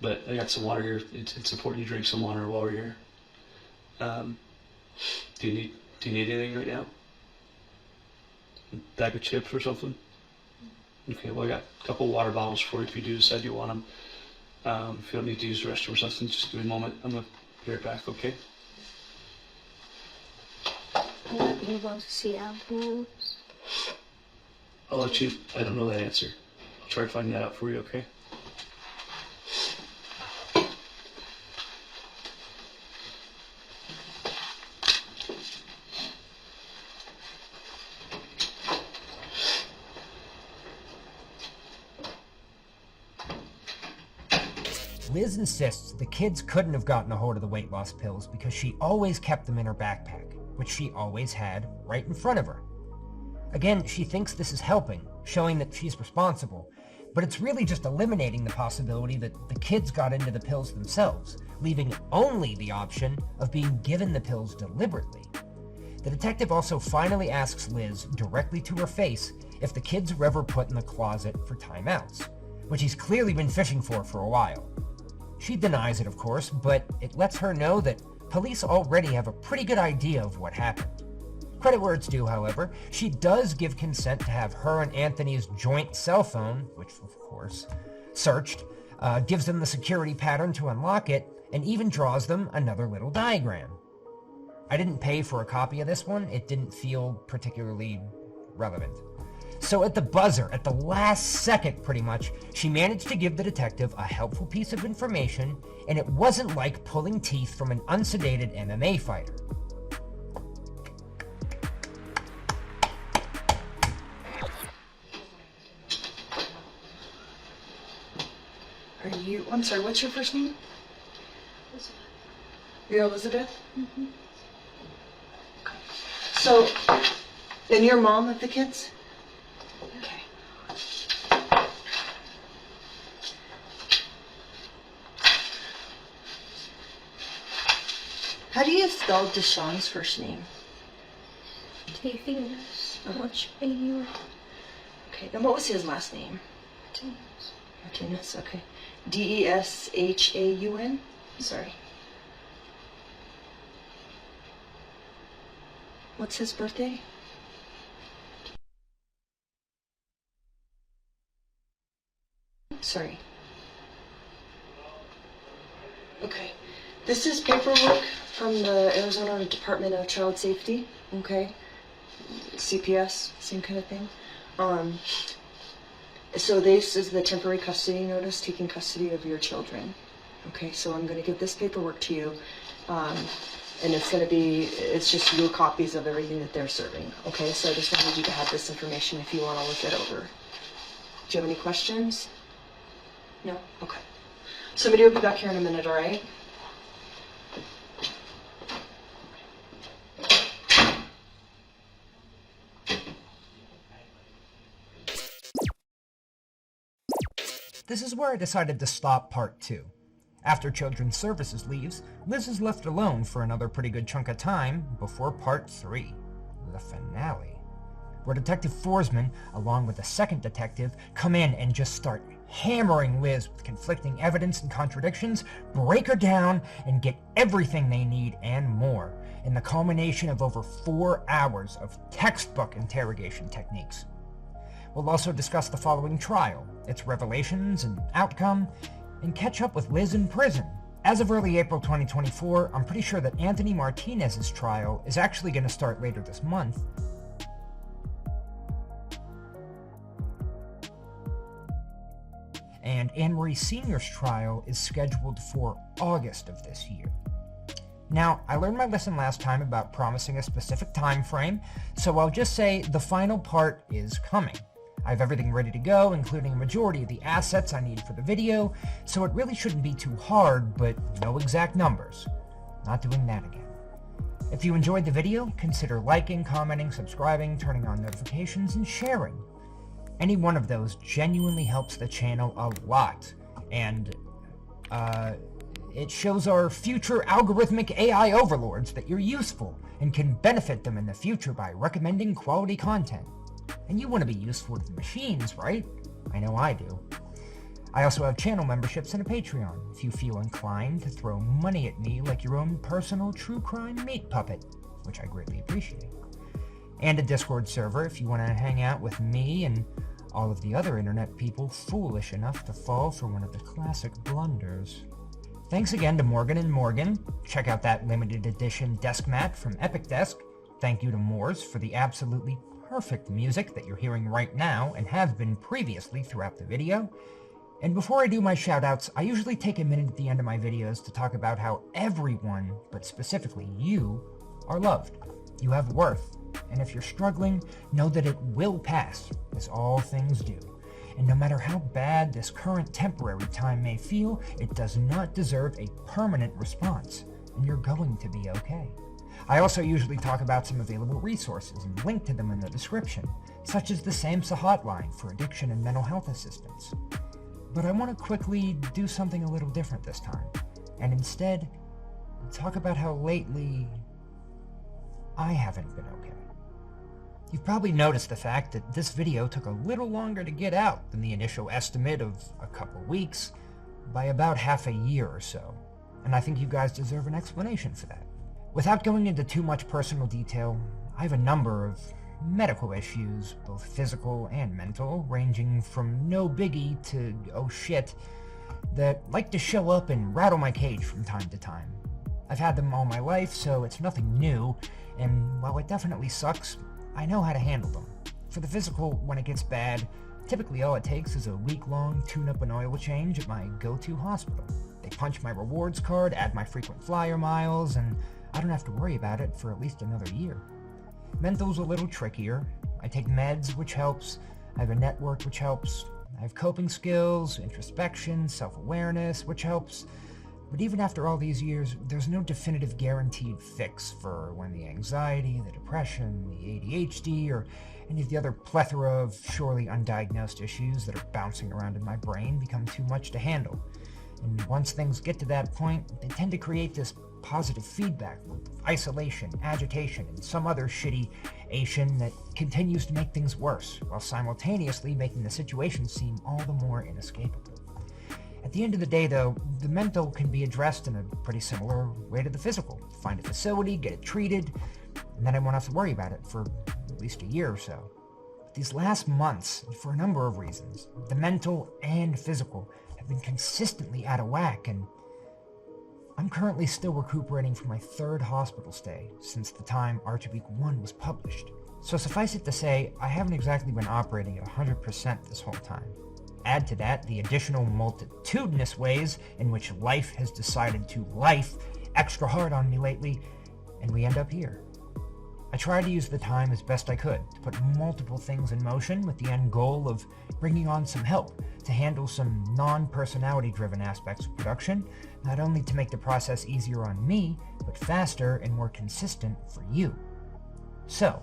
But I got some water here. It's important you drink some water while we're here. Do you need anything right now? A bag of chips or something? Okay, well I got a couple water bottles for you if you do decide you want them. If you don't need to use the restroom or something, just give me a moment. I'm gonna be right back, okay? I'm not being able to see afterwards. I'll let you. I don't know that answer. I'll try to find that out for you, okay? Liz insists the kids couldn't have gotten a hold of the weight loss pills because she always kept them in her backpack, which she always had right in front of her. Again, she thinks this is helping, showing that she's responsible, but it's really just eliminating the possibility that the kids got into the pills themselves, leaving only the option of being given the pills deliberately. The detective also finally asks Liz directly to her face if the kids were ever put in the closet for timeouts, which he's clearly been fishing for a while. She denies it, of course, but it lets her know that police already have a pretty good idea of what happened. Credit where it's due, however, she does give consent to have her and Anthony's joint cell phone, which of course, searched, gives them the security pattern to unlock it, and even draws them another little diagram. I didn't pay for a copy of this one. It didn't feel particularly relevant. So at the buzzer, at the last second pretty much, she managed to give the detective a helpful piece of information, and it wasn't like pulling teeth from an unsedated MMA fighter. I'm sorry, what's your first name? Elizabeth. You're Elizabeth? Mm-hmm. Okay. So, and you're mom of the kids? Okay. How do you spell Deshaun's first name? Archibeque. Okay, and what was his last name? Martinez, okay. Deshaun? Sorry. What's his birthday? Sorry. Okay. This is paperwork from the Arizona Department of Child Safety, okay? CPS, same kind of thing. So this is the temporary custody notice, taking custody of your children. Okay, so I'm going to give this paperwork to you, and it's just your copies of everything that they're serving. Okay, so I just wanted you to have this information if you want to look it over. Do you have any questions? No? Okay. Somebody will be back here in a minute, all right? This is where I decided to stop part 2. After Children's Services leaves, Liz is left alone for another pretty good chunk of time before part 3, the finale, where Detective Forsman, along with the second detective, come in and just start hammering Liz with conflicting evidence and contradictions, break her down, and get everything they need and more, in the culmination of over 4 hours of textbook interrogation techniques. We'll also discuss the following trial, its revelations and outcome, and catch up with Liz in prison. As of early April 2024, I'm pretty sure that Anthony Martinez's trial is actually going to start later this month. And Anne Marie Sr.'s trial is scheduled for August of this year. Now, I learned my lesson last time about promising a specific time frame, so I'll just say the final part is coming. I have everything ready to go, including a majority of the assets I need for the video, so it really shouldn't be too hard, but no exact numbers. Not doing that again. If you enjoyed the video, consider liking, commenting, subscribing, turning on notifications, and sharing. Any one of those genuinely helps the channel a lot, and it shows our future algorithmic AI overlords that you're useful and can benefit them in the future by recommending quality content. And you want to be useful to the machines, right? I know I do. I also have channel memberships and a Patreon if you feel inclined to throw money at me like your own personal true crime meat puppet, which I greatly appreciate. And a Discord server if you want to hang out with me and all of the other internet people foolish enough to fall for one of the classic blunders. Thanks again to Morgan & Morgan. Check out that limited edition desk mat from Epic Desk. Thank you to Moores for the absolutely perfect music that you're hearing right now and have been previously throughout the video. And before I do my shoutouts, I usually take a minute at the end of my videos to talk about how everyone, but specifically you, are loved. You have worth. And if you're struggling, know that it will pass, as all things do. And no matter how bad this current temporary time may feel, it does not deserve a permanent response, and you're going to be okay. I also usually talk about some available resources and link to them in the description, such as the SAMHSA hotline for addiction and mental health assistance. But I want to quickly do something a little different this time, and instead talk about how lately I haven't been okay. You've probably noticed the fact that this video took a little longer to get out than the initial estimate of a couple weeks, by about half a year or so, and I think you guys deserve an explanation for that. Without going into too much personal detail, I have a number of medical issues, both physical and mental, ranging from no biggie to oh shit, that like to show up and rattle my cage from time to time. I've had them all my life, so it's nothing new, and while it definitely sucks, I know how to handle them. For the physical, when it gets bad, typically all it takes is a week-long tune-up and oil change at my go-to hospital. They punch my rewards card, add my frequent flyer miles, and I don't have to worry about it for at least another year. Mental's a little trickier. I take meds, which helps. I have a network, which helps. I have coping skills, introspection, self-awareness, which helps. But even after all these years, there's no definitive guaranteed fix for when the anxiety, the depression, the ADHD, or any of the other plethora of surely undiagnosed issues that are bouncing around in my brain become too much to handle. And once things get to that point, they tend to create this positive feedback loop of isolation, agitation, and some other shitty-ation that continues to make things worse, while simultaneously making the situation seem all the more inescapable. At the end of the day, though, the mental can be addressed in a pretty similar way to the physical. Find a facility, get it treated, and then I won't have to worry about it for at least a year or so. But these last months, for a number of reasons, the mental and physical have been consistently out of whack, and I'm currently still recuperating from my third hospital stay since the time Archibeque 1 was published. So suffice it to say, I haven't exactly been operating at 100% this whole time. Add to that the additional multitudinous ways in which life has decided to life extra hard on me lately, and we end up here. I tried to use the time as best I could to put multiple things in motion with the end goal of bringing on some help to handle some non-personality driven aspects of production, not only to make the process easier on me, but faster and more consistent for you. So,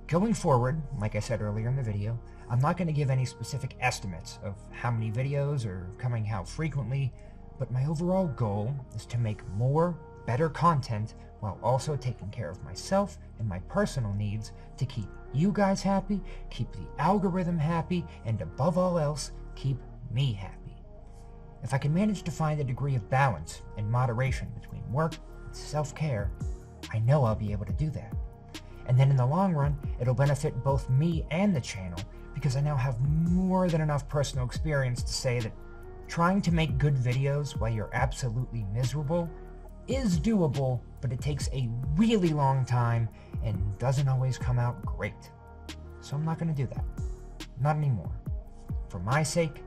going forward, like I said earlier in the video, I'm not going to give any specific estimates of how many videos or coming how frequently, but my overall goal is to make more, better content while also taking care of myself and my personal needs to keep you guys happy, keep the algorithm happy, and above all else, keep me happy. If I can manage to find a degree of balance and moderation between work and self-care, I know I'll be able to do that. And then in the long run, it'll benefit both me and the channel, because I now have more than enough personal experience to say that trying to make good videos while you're absolutely miserable is doable, but it takes a really long time and doesn't always come out great. So I'm not going to do that. Not anymore. For my sake,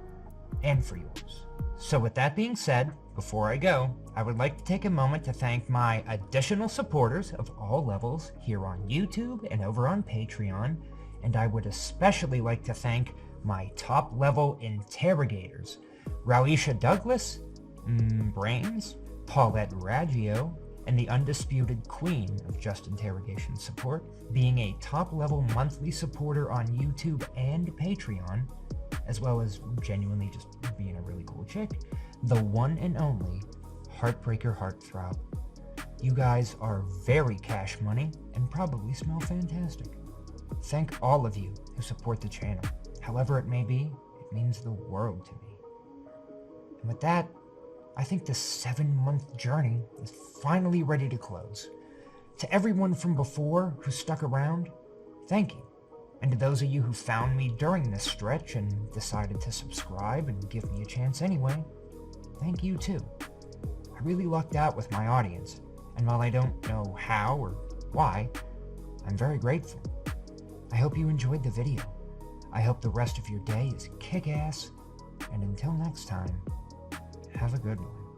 and for yours. So with that being said, before I go, I would like to take a moment to thank my additional supporters of all levels here on YouTube and over on Patreon, and I would especially like to thank my top-level interrogators, Raisha Douglas, Brains, Paulette Raggio, and the undisputed queen of Just Interrogation support, being a top-level monthly supporter on YouTube and Patreon, as well as genuinely just being a really cool chick, the one and only Heartbreaker Heartthrob. You guys are very cash money and probably smell fantastic. Thank all of you who support the channel. However it may be, it means the world to me. And with that, I think this 7-month journey is finally ready to close. To everyone from before who stuck around, thank you. And to those of you who found me during this stretch and decided to subscribe and give me a chance anyway, thank you too. I really lucked out with my audience, and while I don't know how or why, I'm very grateful. I hope you enjoyed the video. I hope the rest of your day is kick-ass, and until next time, have a good one.